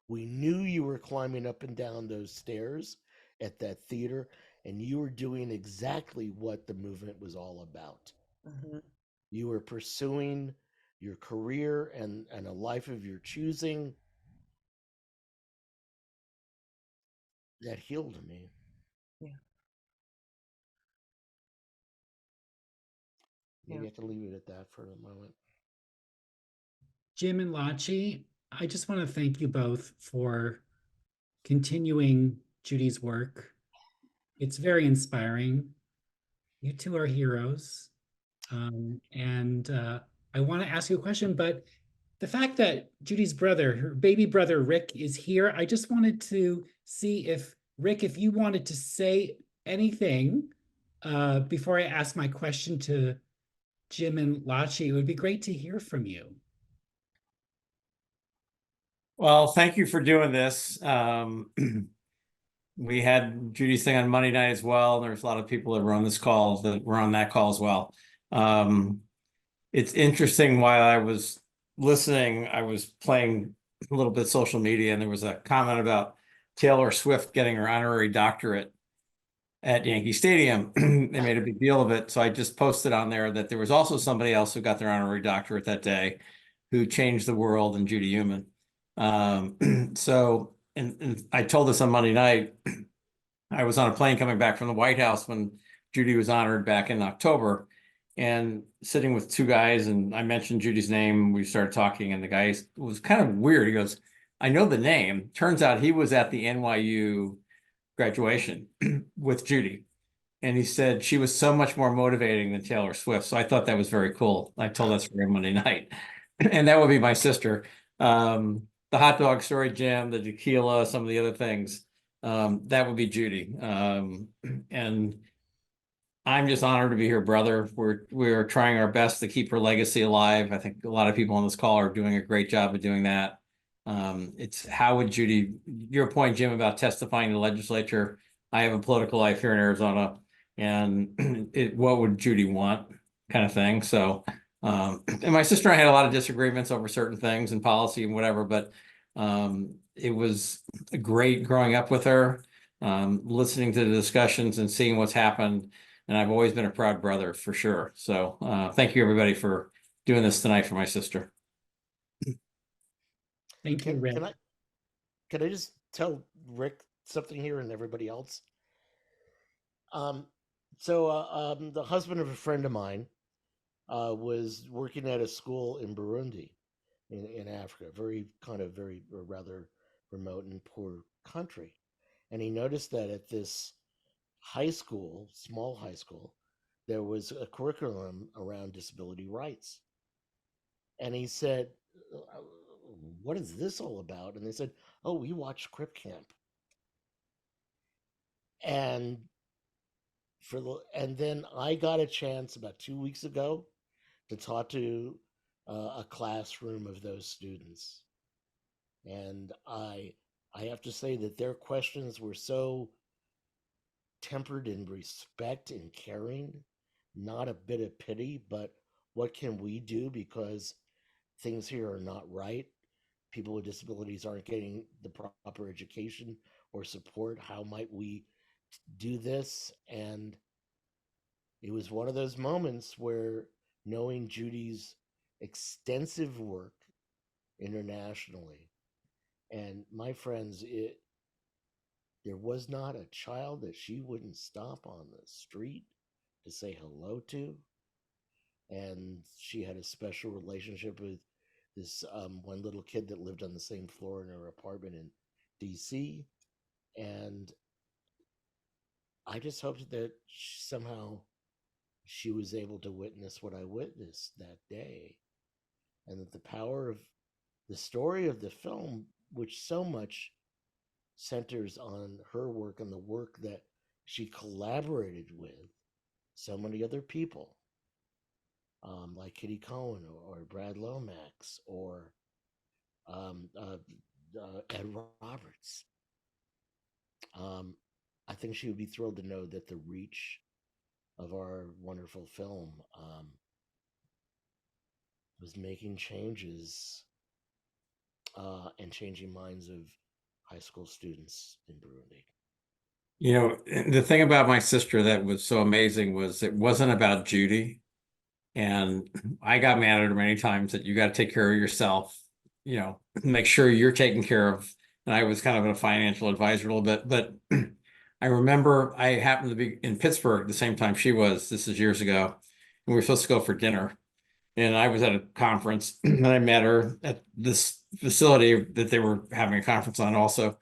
We knew you were climbing up and down those stairs at that theater, and you were doing exactly what the movement was all about. Mm-hmm. You were pursuing your career and a life of your choosing. that healed me. Yeah. Maybe Yeah. I can leave it at that for a moment. Jim and Lachi, I just want to thank you both for continuing Judy's work. It's very inspiring. You two are heroes. And I want to ask you a question, but the fact that Judy's brother, her baby brother Rick, is here, I just wanted to see if, Rick, if you wanted to say anything before I ask my question to Jim and Lachi, it would be great to hear from you. Well, thank you for doing this. We had Judy's thing on Monday night as well. There's a lot of people that were on this call that were on that call as well. It's interesting while I was listening, I was playing a little bit of social media, and there was a comment about Taylor Swift getting her honorary doctorate at Yankee Stadium. They made a big deal of it. So I just posted on there that there was also somebody else who got their honorary doctorate that day who changed the world, and Judy Heumann. So, and I told this on Monday night, I was on a plane coming back from the White House when Judy was honored back in October, and sitting with two guys, and I mentioned Judy's name. We started talking, and the guy was kind of weird. He goes, I know the name. Turns out he was at the NYU graduation with Judy. And he said she was so much more motivating than Taylor Swift. So I thought that was very cool. I told that story Monday night. And that would be my sister. The hot dog story, Jim, the tequila, some of the other things. That would be Judy. And I'm just honored to be her brother. We're trying our best to keep her legacy alive. I think a lot of people on this call are doing a great job of doing that. It's how would Judy, your point, Jim, about testifying in the legislature. I have a political life here in Arizona, and what would Judy want, kind of thing. So, and my sister and I had a lot of disagreements over certain things and policy and whatever, but it was great growing up with her, listening to the discussions and seeing what's happened. And I've always been a proud brother for sure. So thank you everybody for doing this tonight for my sister. Thank you, Rick. Can I just tell Rick something here and everybody else? The husband of a friend of mine was working at a school in Burundi, in Africa, very rather remote and poor country, and he noticed that at this high school, small high school, there was a curriculum around disability rights, and he said, what is this all about? And they said, oh, we watched Crip Camp. And then I got a chance about 2 weeks ago to talk to a classroom of those students. And I have to say that their questions were so tempered in respect and caring, not a bit of pity, but what can we do because things here are not right? People with disabilities aren't getting the proper education or support. How might we do this? And it was one of those moments where, knowing Judy's extensive work internationally, and my friends, there was not a child that she wouldn't stop on the street to say hello to. And she had a special relationship with this one little kid that lived on the same floor in her apartment in DC. And I just hoped that somehow she was able to witness what I witnessed that day. And that the power of the story of the film, which so much centers on her work and the work that she collaborated with so many other people, like Kitty Cohen or Brad Lomax or Ed Roberts. I think she would be thrilled to know that the reach of our wonderful film was making changes and changing minds of high school students in Burundi. You know, the thing about my sister that was so amazing was it wasn't about Judy. And I got mad at her many times that you got to take care of yourself, you know, make sure you're taken care of and I was kind of a financial advisor a little bit. But I remember I happened to be in Pittsburgh the same time she was. This is years ago, and we were supposed to go for dinner. And I was at a conference, and I met her at this facility that they were having a conference on also.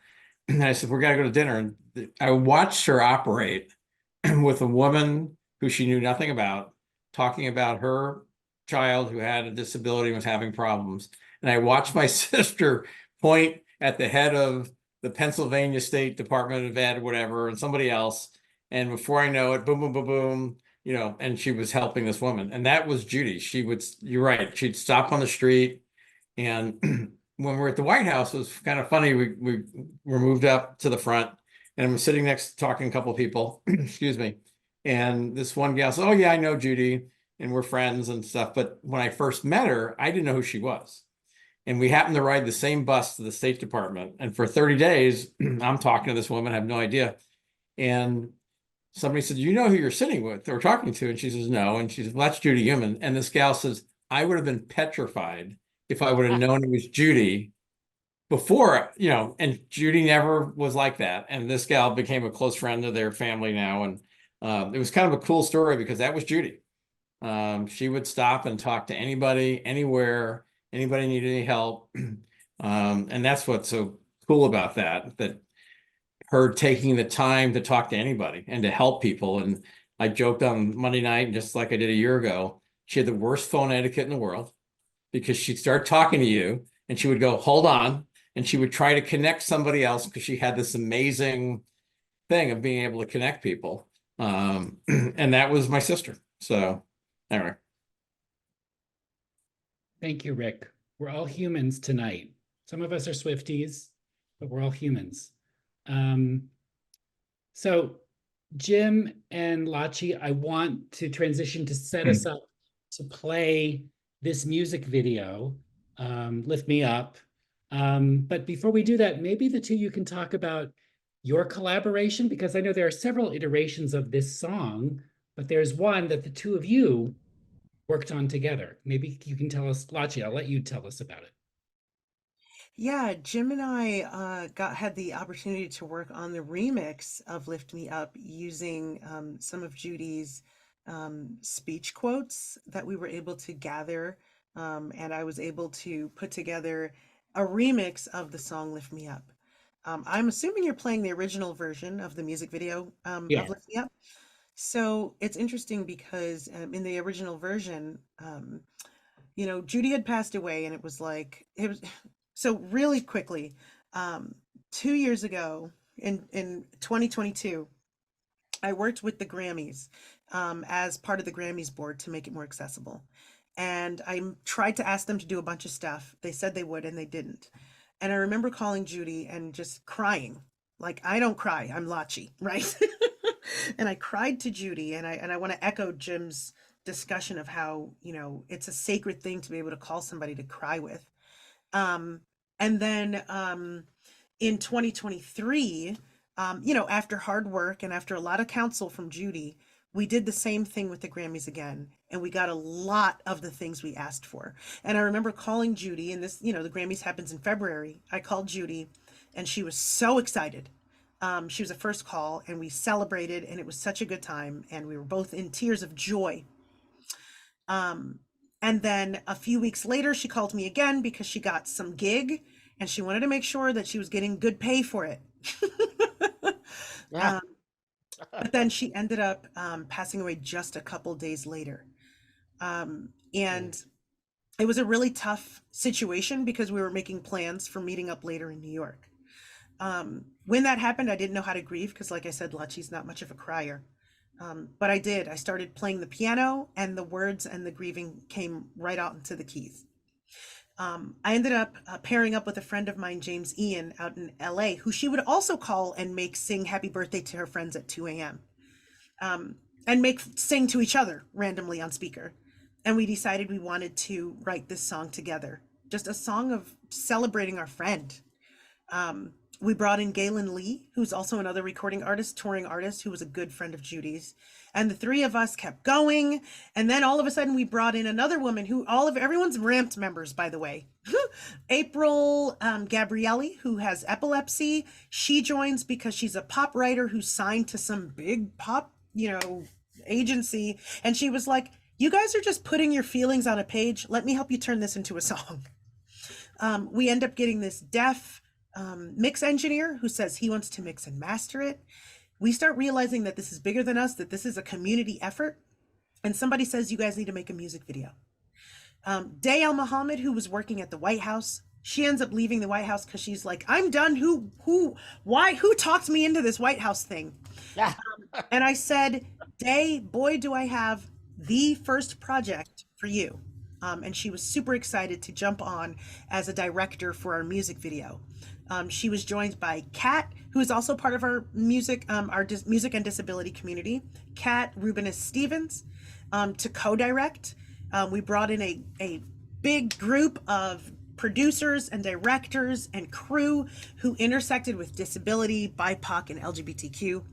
And I said, "We got to go to dinner." And I watched her operate with a woman who she knew nothing about, talking about her child who had a disability and was having problems. And I watched my sister point at the head of the Pennsylvania State Department of Ed, whatever, and somebody else. And before I know it, boom, boom, boom, boom, and she was helping this woman. And that was Judy. You're right, she'd stop on the street. And when we're at the White House, it was kind of funny. We were moved up to the front, and I'm sitting next talking to a couple of people, excuse me. And this one gal said, "Oh yeah, I know Judy, and we're friends and stuff." But when I first met her, I didn't know who she was. And we happened to ride the same bus to the State Department. And for 30 days, I'm talking to this woman, I have no idea. And somebody said, "You know who you're sitting with or talking to?" And she says, "No." And she says, "Well, that's Judy Heumann." And this gal says, "I would have been petrified if I would have known it was Judy before, and Judy never was like that. And this gal became a close friend of their family now. And it was kind of a cool story because that was Judy. She would stop and talk to anybody, anywhere, anybody needed any help. And that's what's so cool about that her taking the time to talk to anybody and to help people. And I joked on Monday night, just like I did a year ago, she had the worst phone etiquette in the world because she'd start talking to you and she would go, "Hold on." And she would try to connect somebody else because she had this amazing thing of being able to connect people. And that was my sister. So anyway. Thank you, Rick. We're all humans tonight. Some of us are Swifties, but we're all humans. So Jim and Lachi, I want to transition to set us up to play this music video, Lift Me Up. But before we do that, maybe the two of you can talk about your collaboration, because I know there are several iterations of this song, but there's one that the two of you worked on together. Maybe you can tell us, Lachi, I'll let you tell us about it. Yeah, Jim and I had the opportunity to work on the remix of Lift Me Up using some of Judy's speech quotes that we were able to gather. And I was able to put together a remix of the song Lift Me Up. I'm assuming you're playing the original version of the music video of Lift Me Up. So it's interesting because in the original version, Judy had passed away, and it was so really quickly, 2 years ago in 2022, I worked with the Grammys as part of the Grammys board to make it more accessible. And I tried to ask them to do a bunch of stuff. They said they would, and they didn't. And I remember calling Judy and just crying. Like, I don't cry, I'm Lachi, right? And I cried to Judy, and I want to echo Jim's discussion of how, it's a sacred thing to be able to call somebody to cry with. And then in 2023, after hard work and after a lot of counsel from Judy, we did the same thing with the Grammys again, and we got a lot of the things we asked for. And I remember calling Judy, and this, the Grammys happens in February. I called Judy, and she was so excited. She was a first call, and we celebrated, and it was such a good time, and we were both in tears of joy. And then a few weeks later, she called me again because she got some gig, and she wanted to make sure that she was getting good pay for it. Yeah. But then she ended up passing away just a couple days later. And it was a really tough situation because we were making plans for meeting up later in New York. When that happened, I didn't know how to grieve because, like I said, Lachi's not much of a crier. But I did. I started playing the piano, and the words and the grieving came right out into the keys. I ended up pairing up with a friend of mine, James Ian, out in LA, who she would also call and make sing happy birthday to her friends at 2 a.m. And sing to each other randomly on speaker. And we decided we wanted to write this song together, just a song of celebrating our friend. We brought in Galen Lee, who's also another recording artist, touring artist, who was a good friend of Judy's. And the three of us kept going. And then all of a sudden we brought in another woman who everyone's ramped members, by the way. April Gabrielli, who has epilepsy. She joins because she's a pop writer who's signed to some big pop, agency. And she was like, you guys are just putting your feelings on a page. Let me help you turn this into a song. We end up getting this deaf mix engineer who says he wants to mix and master it. We start realizing that this is bigger than us, that this is a community effort. And somebody says, you guys need to make a music video. Day Al Muhammad, who was working at the White House, she ends up leaving the White House because she's like, I'm done. Who talked me into this White House thing? Yeah. And I said, Day, boy, do I have the first project for you. And she was super excited to jump on as a director for our music video. She was joined by Kat, who is also part of our music and disability community, Kat Rubenis Stevens, to co-direct. We brought in a big group of producers and directors and crew who intersected with disability, BIPOC, and LGBTQ.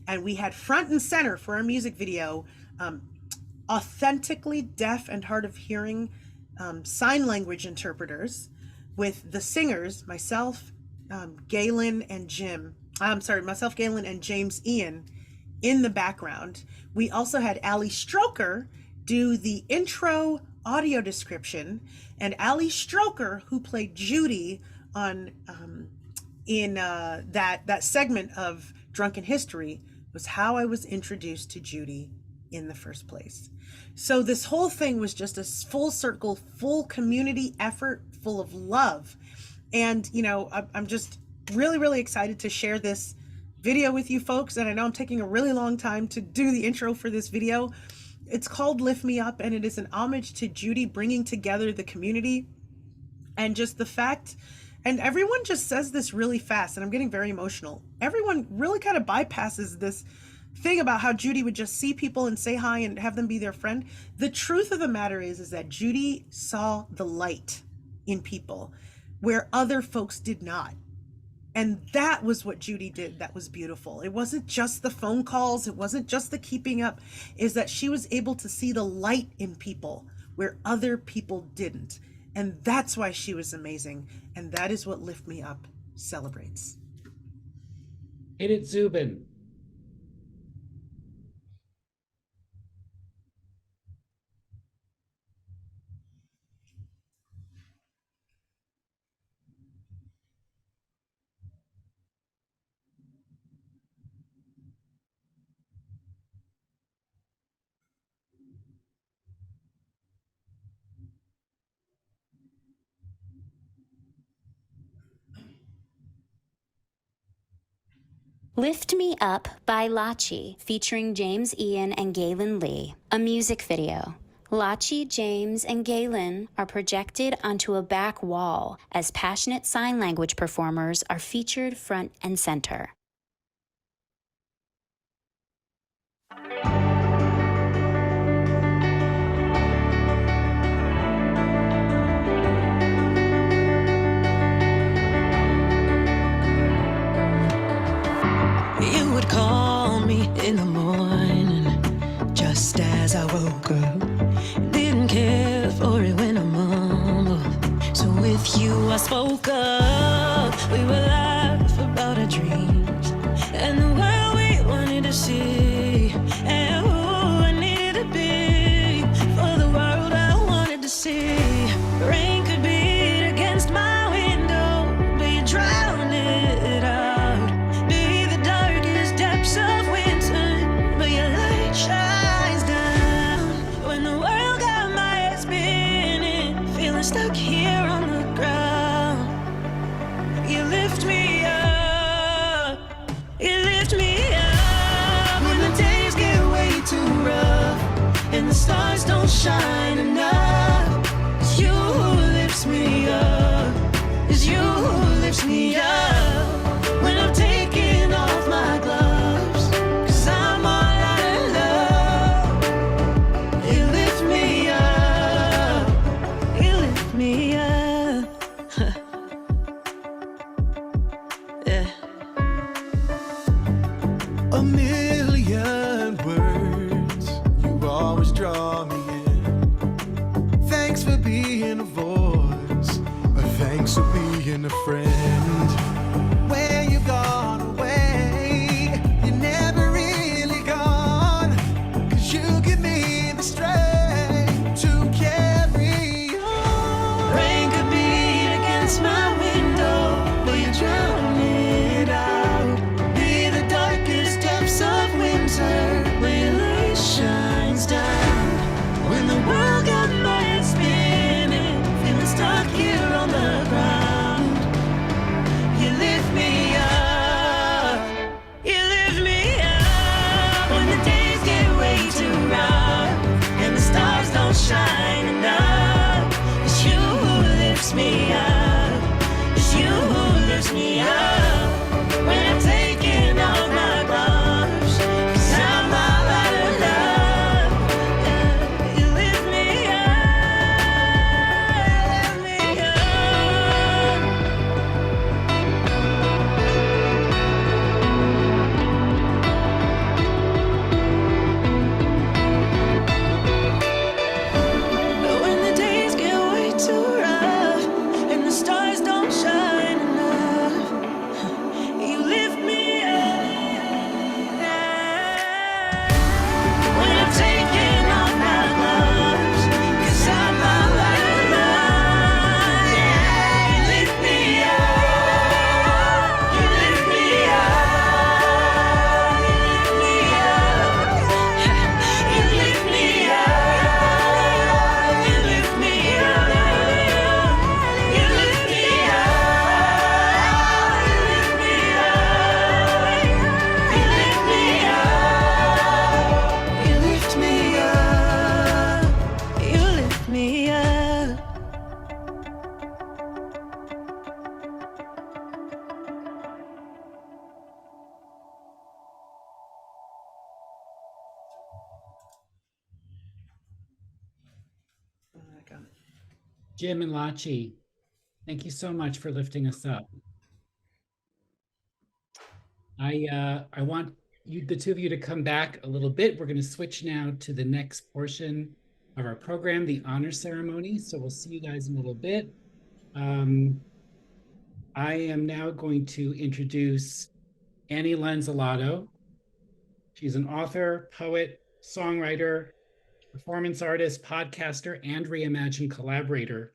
And we had front and center for our music video, authentically deaf and hard of hearing sign language interpreters, with the singers, myself, Galen and James Ian in the background. We also had Ali Stroker do the intro audio description, and Ali Stroker, who played Judy on in that segment of Drunken History, was how I was introduced to Judy in the first place. So this whole thing was just a full circle, full community effort, full of love. And, I'm just really, really excited to share this video with you folks. And I know I'm taking a really long time to do the intro for this video. It's called Lift Me Up, and it is an homage to Judy bringing together the community. And just the fact, and everyone just says this really fast, and I'm getting very emotional. Everyone really kind of bypasses this thing about how Judy would just see people and say hi and have them be their friend. The truth of the matter is that Judy saw the light in people where other folks did not. And that was what Judy did. That was beautiful. It wasn't just the phone calls. It wasn't just the keeping up. Is that she was able to see the light in people where other people didn't. And that's why she was amazing. And that is what Lift Me Up celebrates. Hit it, Zubin. Lift Me Up by Lachi, featuring James Ian and Galen Lee, a music video. Lachi, James, and Galen are projected onto a back wall as passionate sign language performers are featured front and center. You would call me in the morning, just as I woke up. Didn't care for it when I mumbled. So with you I spoke up. We would laugh about our dreams and the world we wanted to see, and who I needed to be for the world I wanted to see. Rain could beat against my window, but you drowned it out. Be the darkest depths of winter, but your light shines down. When the world got my head spinning, feeling stuck here on the ground, you lift me up, you lift me up. When the days get way too rough and the stars don't shine enough, it's you who lifts me up, it's you who lifts me up. When I'm taking off my gloves, 'cause I'm all out of love, you lift me up, you lift me up. Yeah. voice. Thanks for being a friend. When you've gone away, you're never really gone. 'Cause you give me the strength to carry on. Rain could beat against my window, but you drown it out. Be the darkest depths of winter, where your light shines down. When the world got my head spinning, feeling stuck here on the ground, you lift me up, you lift me up. When the days get way too rough and the stars don't shine enough, it's you who lifts me up, it's you who lifts me up. When I'm taking off my gloves, 'cause I'm all out of love, yeah, you lift me up, lift me up. But when the days get way too rough and the stars don't shine enough, you lift me up. When I'm taking off my gloves, 'cause I'm all out of love, yeah, you lift me up, you lift me up, you lift me up, you lift me up, you lift me up, you lift me up, you lift me up, you lift me up, you lift me up. Jim and Lachi, thank you so much for lifting us up. I want you, the two of you, to come back a little bit. We're going to switch now to the next portion of our program, the honor ceremony. So we'll see you guys in a little bit. I am now going to introduce Annie Lanzillotto. She's an author, poet, songwriter, performance artist, podcaster, and Reimagine collaborator.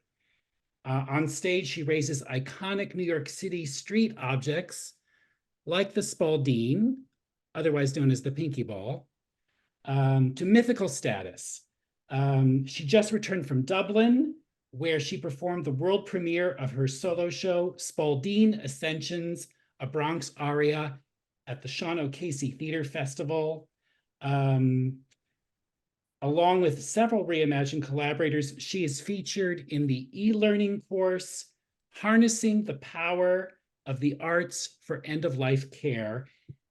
On stage, she raises iconic New York City street objects like the Spalding, otherwise known as the Pinky Ball, to mythical status. She just returned from Dublin, where she performed the world premiere of her solo show, Spalding Ascensions, a Bronx aria, at the Sean O'Casey Theater Festival. Along with several Reimagine collaborators, she is featured in the e-learning course, Harnessing the Power of the Arts for End-of-Life Care.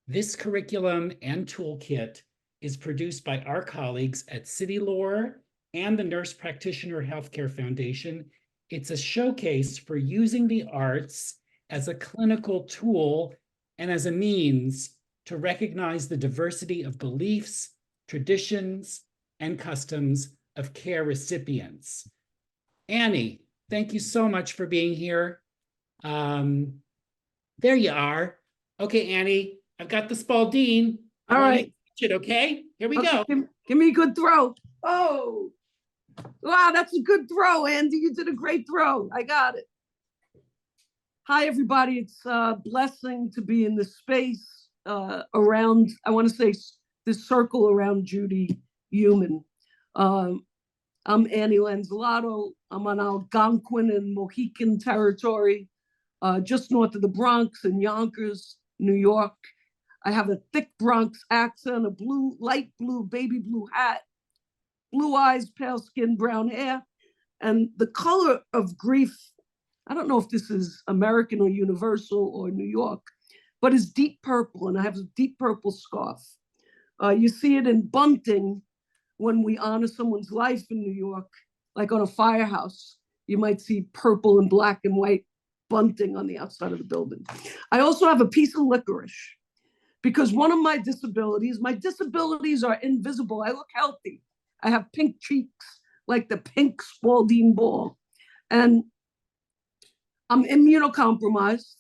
This curriculum and toolkit is produced by our colleagues at City Lore and the Nurse Practitioner Healthcare Foundation. It's a showcase for using the arts as a clinical tool and as a means to recognize the diversity of beliefs, traditions, and customs of care recipients. Annie, thank you so much for being here. There you are. Okay, Annie, I've got the Spalding. All right. Okay, here we Okay, go. give me a good throw. Oh, wow, that's a good throw, Andy. You did a great throw. I got it. Hi, everybody. It's a blessing to be in this space around, I want to say, this circle around Judy Heumann. I'm Annie Lanzillotto. I'm on Algonquin and Mohican territory, just north of the Bronx in Yonkers, New York. I have a thick Bronx accent, a blue, light blue, baby blue hat, blue eyes, pale skin, brown hair, and the color of grief. I don't know if this is American or universal or New York, but it's deep purple, and I have a deep purple scarf. You see it in bunting when we honor someone's life in New York, like on a firehouse. You might see purple and black and white bunting on the outside of the building. I also have a piece of licorice because one of my disabilities are invisible. I look healthy. I have pink cheeks like the pink Spalding ball. And I'm immunocompromised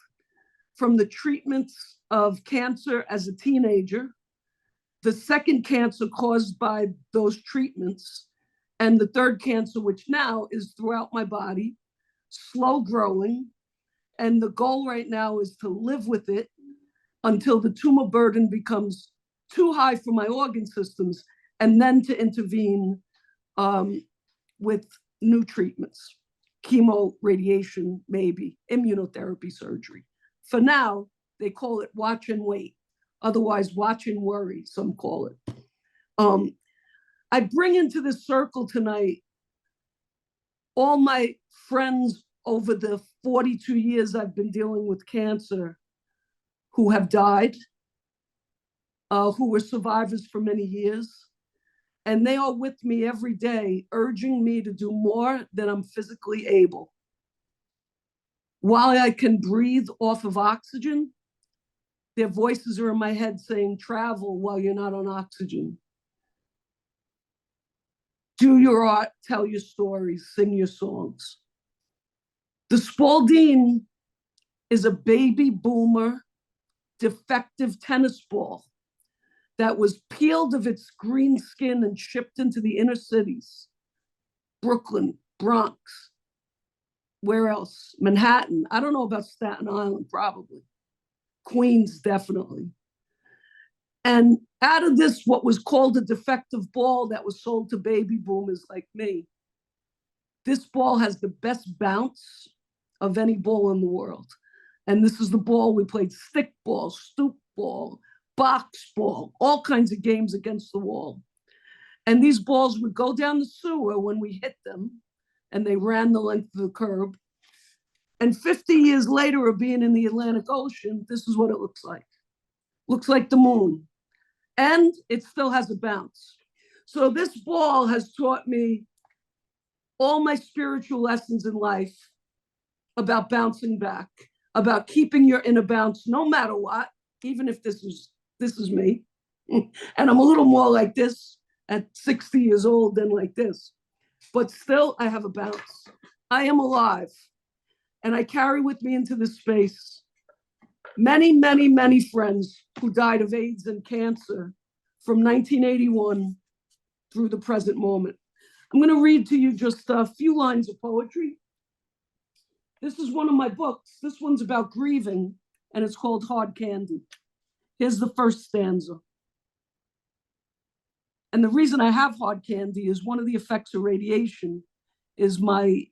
from the treatments of cancer as a teenager, the second cancer caused by those treatments, and the third cancer, which now is throughout my body, slow growing. And the goal right now is to live with it until the tumor burden becomes too high for my organ systems, and then to intervene with new treatments, chemo, radiation, maybe immunotherapy, surgery. For now, they call it watch and wait. Otherwise, watch and worry, some call it. I bring into this circle tonight all my friends over the 42 years I've been dealing with cancer who have died, who were survivors for many years. And they are with me every day, urging me to do more than I'm physically able. While I can breathe off of oxygen, their voices are in my head saying, travel while you're not on oxygen. Do your art, tell your stories, sing your songs. The Spalding is a baby boomer, defective tennis ball that was peeled of its green skin and shipped into the inner cities. Brooklyn, Bronx, where else? Manhattan. I don't know about Staten Island, probably. Queens, definitely. And out of this, what was called a defective ball that was sold to baby boomers like me, this ball has the best bounce of any ball in the world. And this is the ball we played: stick ball, stoop ball, box ball, all kinds of games against the wall. And these balls would go down the sewer when we hit them, and they ran the length of the curb. And 50 years later of being in the Atlantic Ocean, this is what it looks like. Looks like the moon. And it still has a bounce. So this ball has taught me all my spiritual lessons in life about bouncing back, about keeping your inner bounce no matter what, even if this is me. And I'm a little more like this at 60 years old than like this. But still, I have a bounce. I am alive. And I carry with me into this space many, many, many friends who died of AIDS and cancer from 1981 through the present moment. I'm going to read to you just a few lines of poetry. This is one of my books. This one's about grieving, and it's called Hard Candy. Here's the first stanza. And the reason I have hard candy is one of the effects of radiation is my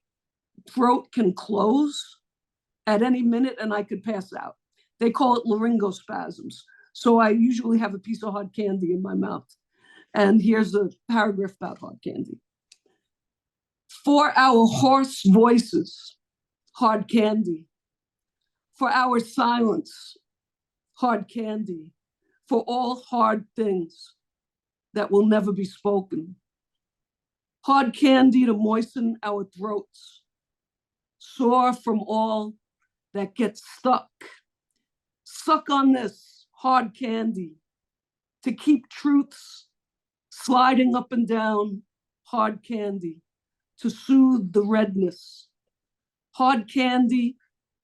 throat can close at any minute and I could pass out. They call it laryngospasms. So I usually have a piece of hard candy in my mouth. And here's a paragraph about hard candy. For our hoarse voices, hard candy. For our silence, hard candy. For all hard things that will never be spoken. Hard candy to moisten our throats. Sore from all that gets stuck. Suck on this hard candy to keep truths sliding up and down. Hard candy to soothe the redness. Hard candy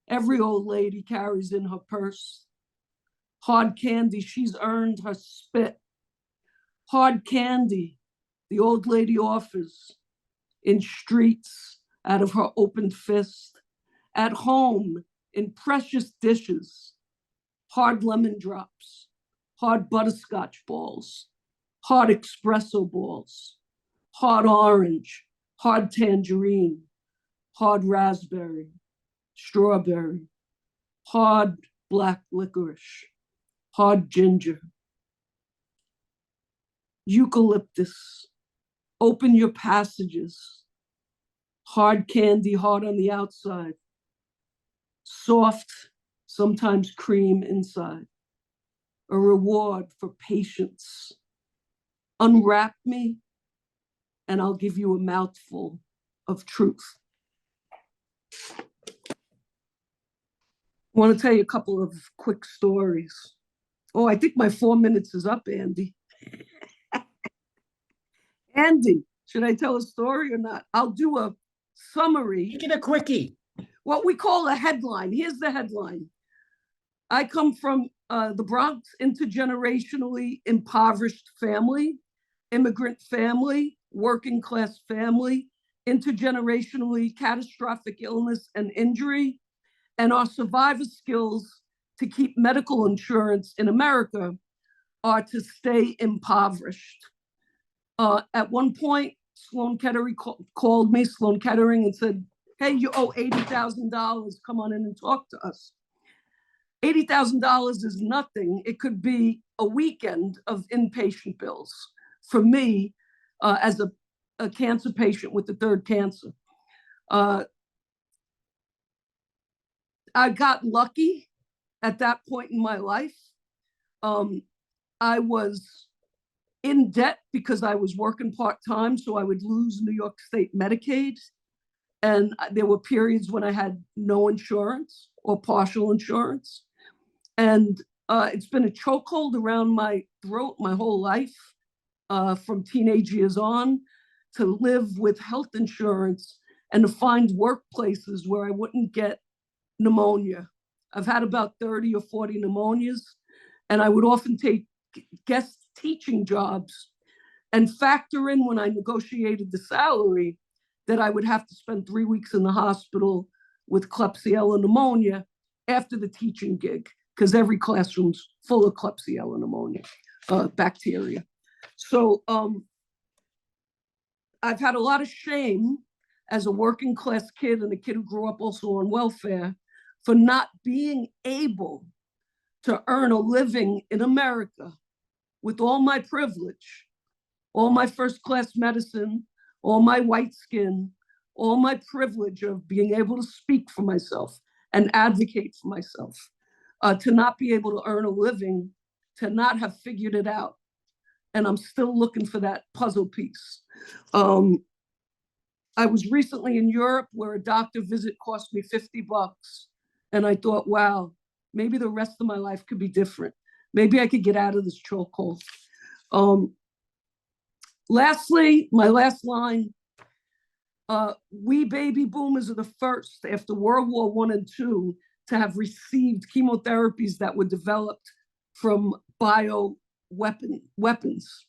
every old lady carries in her purse. Hard candy she's earned her spit. Hard candy the old lady offers in streets out of her open fist. At home in precious dishes. Hard lemon drops, hard butterscotch balls, hard espresso balls, hard orange, hard tangerine, hard raspberry, strawberry, hard black licorice, hard ginger, eucalyptus, open your passages, hard candy, hard on the outside, soft, sometimes cream inside, a reward for patience. Unwrap me, and I'll give you a mouthful of truth. I want to tell you a couple of quick stories. Oh, I think my 4 minutes is up, Andy. Andy, should I tell a story or not? I'll do a summary, Make it a quickie. what we call a headline. Here's the headline. I come from the Bronx, intergenerationally impoverished family, immigrant family, working class family, intergenerationally catastrophic illness and injury, and our survivor skills to keep medical insurance in America are to stay impoverished. At one point, Sloan Kettering called me, Sloan Kettering, and said, hey, you owe $80,000, come on in and talk to us. $80,000 is nothing. It could be a weekend of inpatient bills for me as a cancer patient with the third cancer. I got lucky at that point in my life. I was in debt because I was working part-time, so I would lose New York State Medicaid. And there were periods when I had no insurance or partial insurance. And it's been a chokehold around my throat my whole life, from teenage years on, to live with health insurance and to find workplaces where I wouldn't get pneumonia. I've had about 30 or 40 pneumonias, and I would often take guest teaching jobs and factor in when I negotiated the salary that I would have to spend 3 weeks in the hospital with Klebsiella pneumonia after the teaching gig, because every classroom's full of Klebsiella pneumonia bacteria. So I've had a lot of shame as a working class kid and a kid who grew up also on welfare for not being able to earn a living in America with all my privilege, all my first class medicine, all my white skin, all my privilege of being able to speak for myself and advocate for myself, to not be able to earn a living, to not have figured it out. And I'm still looking for that puzzle piece. I was recently in Europe where a doctor visit cost me $50. And I thought, wow, maybe the rest of my life could be different. Maybe I could get out of this chokehold. Lastly, my last line, we baby boomers are the first after World War I and II to have received chemotherapies that were developed from bio weapons,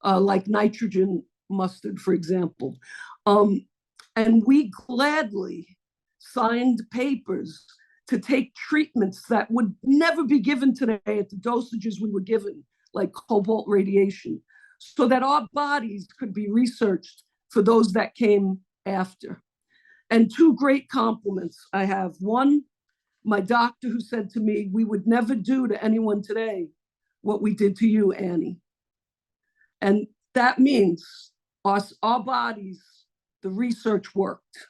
like nitrogen mustard, for example. And we gladly signed papers to take treatments that would never be given today at the dosages we were given, like cobalt radiation, so that our bodies could be researched for those that came after. And two great compliments I have. One, my doctor who said to me, we would never do to anyone today what we did to you, Annie. And that means our bodies, the research worked.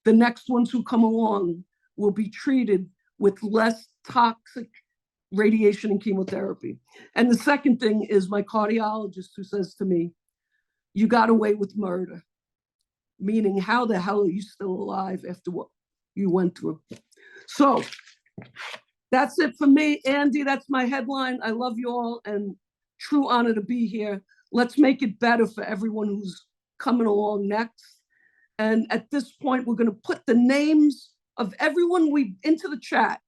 The next ones who come along will be treated with less toxic radiation and chemotherapy. And the second thing is my cardiologist who says to me, you got away with murder, meaning how the hell are you still alive after what you went through? So that's it for me, Andy. That's my headline. I love you all and true honor to be here. Let's make it better for everyone who's coming along next. And at this point, we're going to put the names of everyone into the chat,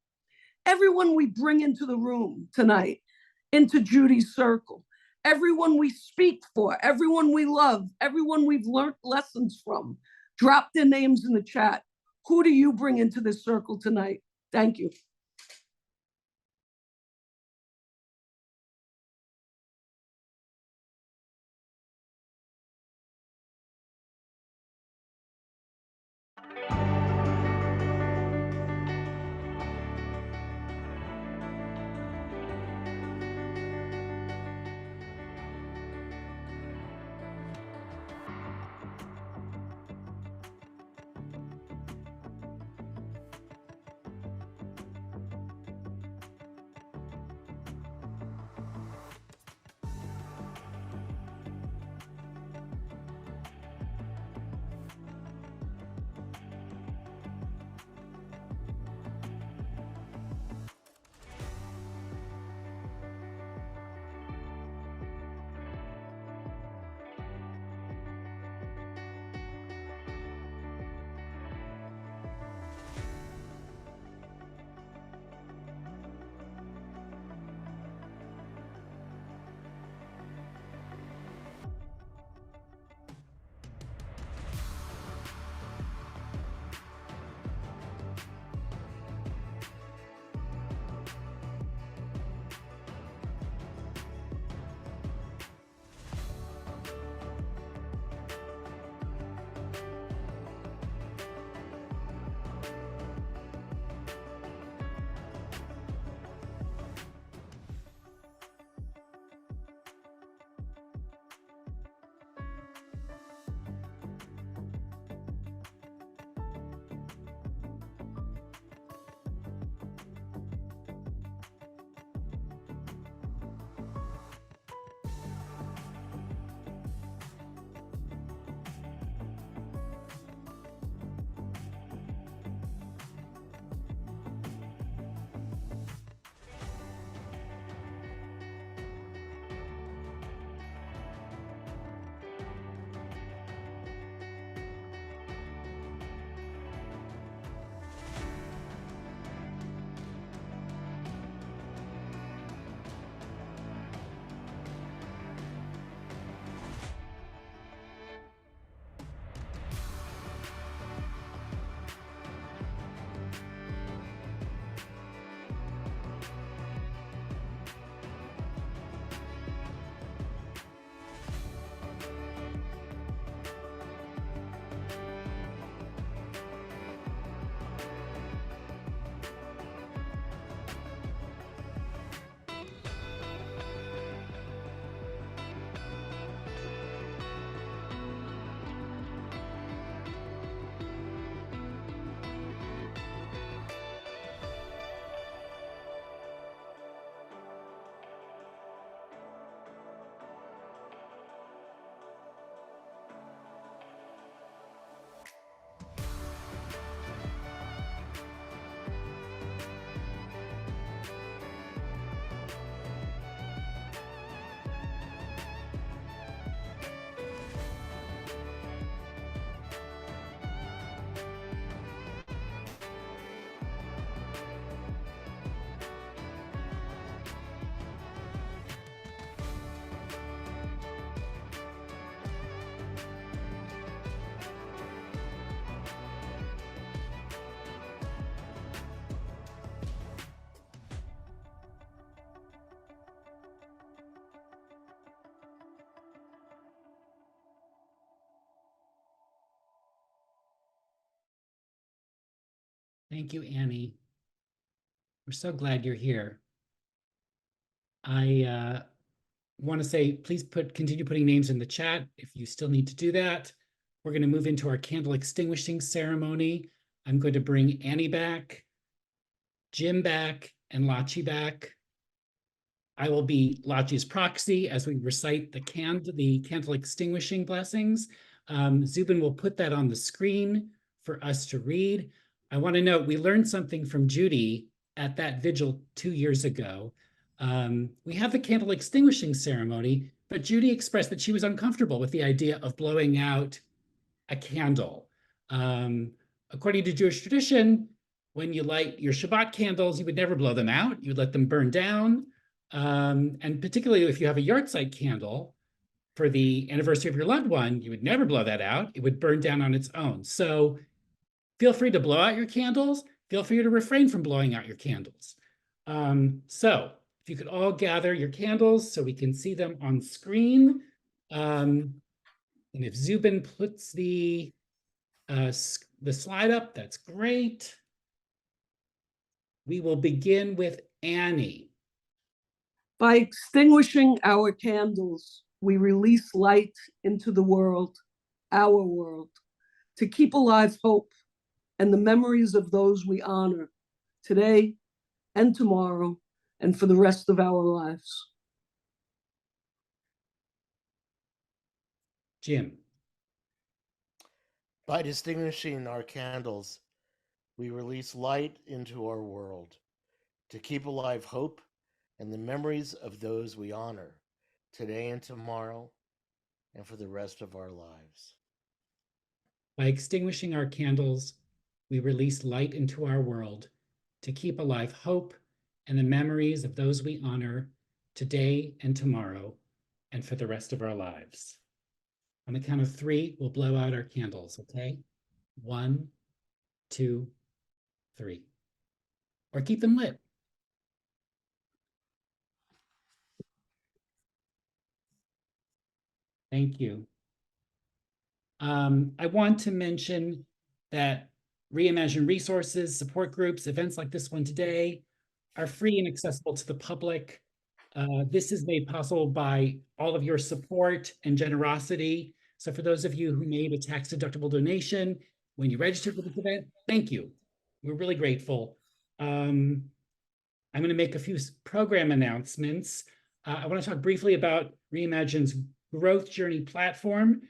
everyone we bring into the room tonight, into Judy's circle, everyone we speak for, everyone we love, everyone we've learned lessons from. Drop their names in the chat. Who do you bring into this circle tonight? Thank you. Thank you, Annie. We're so glad you're here. I want to say, please continue putting names in the chat if you still need to do that. We're going to move into our candle extinguishing ceremony. I'm going to bring Annie back, Jim back, and Lachi back. I will be Lachi's proxy as we recite the candle extinguishing blessings. Zubin will put that on the screen for us to read. I want to note, we learned something from Judy at that vigil 2 years ago. We have the candle extinguishing ceremony, but Judy expressed that she was uncomfortable with the idea of blowing out a candle. According to Jewish tradition, when you light your Shabbat candles, you would never blow them out. You would let them burn down. And particularly if you have a yahrzeit candle for the anniversary of your loved one, you would never blow that out. It would burn down on its own. So feel free to blow out your candles. Feel free to refrain from blowing out your candles. So if you could all gather your candles so we can see them on screen. And if Zubin puts the slide up, that's great. We will begin with Annie. By extinguishing our candles, we release light into the world, our world, to keep alive hope and the memories of those we honor today and tomorrow and for the rest of our lives. Jim. By distinguishing our candles, we release light into our world to keep alive hope and the memories of those we honor today and tomorrow and for the rest of our lives. By extinguishing our candles, we release light into our world to keep alive hope and the memories of those we honor today and tomorrow and for the rest of our lives. On the count of 3, we'll blow out our candles, okay? 1, 2, 3. Or keep them lit. Thank you. I want to mention that Reimagine resources, support groups, events like this one today are free and accessible to the public. This is made possible by all of your support and generosity. So for those of you who made a tax-deductible donation when you registered for this event, thank you. We're really grateful. I'm going to make a few program announcements. I want to talk briefly about Reimagine's growth journey platform.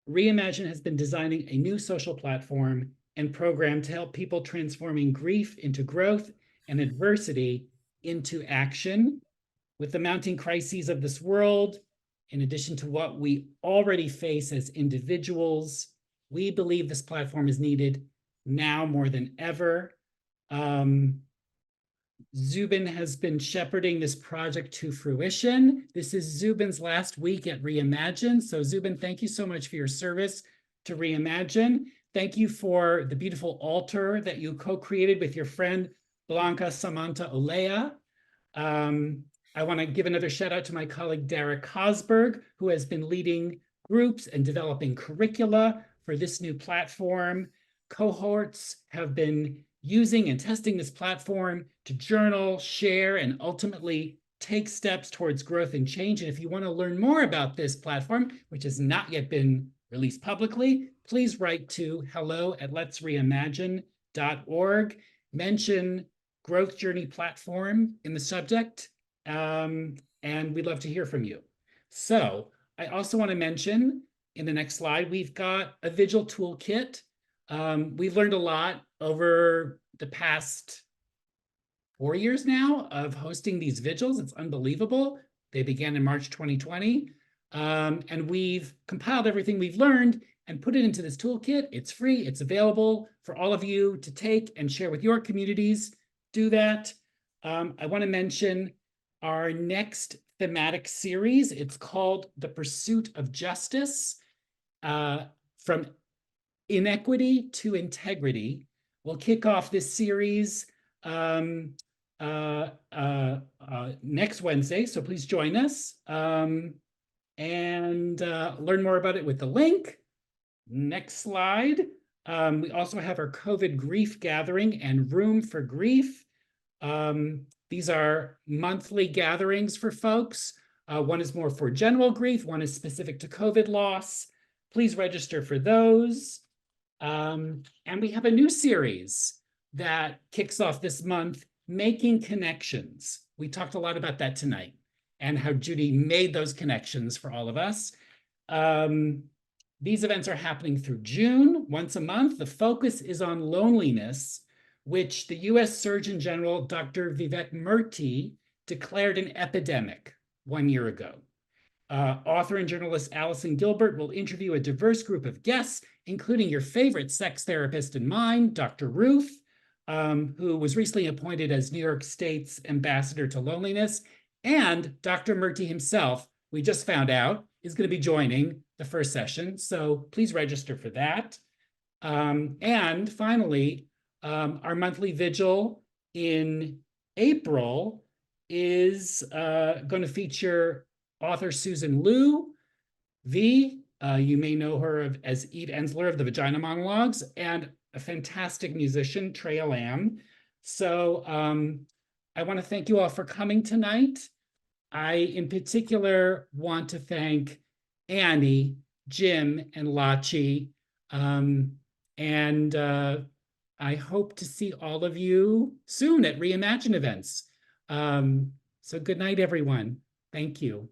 Reimagine has been designing a new social platform and program to help people transforming grief into growth and adversity into action. With the mounting crises of this world, in addition to what we already face as individuals, we believe this platform is needed now more than ever. Zubin has been shepherding this project to fruition. This is Zubin's last week at Reimagine. So Zubin, thank you so much for your service to Reimagine. Thank you for the beautiful altar that you co-created with your friend, Blanca Samantha Olea. I want to give another shout out to my colleague, Derek Cosberg, who has been leading groups and developing curricula for this new platform. Cohorts have been using and testing this platform to journal, share, and ultimately take steps towards growth and change. And if you want to learn more about this platform, which has not yet been released publicly, please write to hello@letsreimagine.org. Mention Growth Journey Platform in the subject, and we'd love to hear from you. So I also want to mention in the next slide, we've got a Vigil toolkit. We've learned a lot over the past 4 years now of hosting these vigils. It's unbelievable. They began in March 2020. And we've compiled everything we've learned and put it into this toolkit. It's free. It's available for all of you to take and share with your communities. Do that. I want to mention our next thematic series. It's called The Pursuit of Justice, from Inequity to Integrity. We'll kick off this series next Wednesday, so please join us and learn more about it with the link. Next slide. We also have our COVID grief gathering and room for grief. These are monthly gatherings for folks. One is more for general grief, one is specific to COVID loss. Please register for those. And we have a new series that kicks off this month, Making Connections. We talked a lot about that tonight and how Judy made those connections for all of us. These events are happening through June, once a month. The focus is on loneliness, which the US Surgeon General, Dr. Vivek Murthy, declared an epidemic 1 year ago. Author and journalist Allison Gilbert will interview a diverse group of guests, including your favorite sex therapist and mine, Dr. Ruth, who was recently appointed as New York State's ambassador to loneliness, and Dr. Murthy himself, we just found out, is going to be joining the first session. So please register for that. And finally, our monthly vigil in April is going to feature author Susan Liu. You may know her as Eve Ensler of the Vagina Monologues, and a fantastic musician, Treya Lamb. So I want to thank you all for coming tonight. I, in particular, want to thank Annie, Jim, and Lachi. I hope to see all of you soon at Reimagine events. So good night, everyone. Thank you.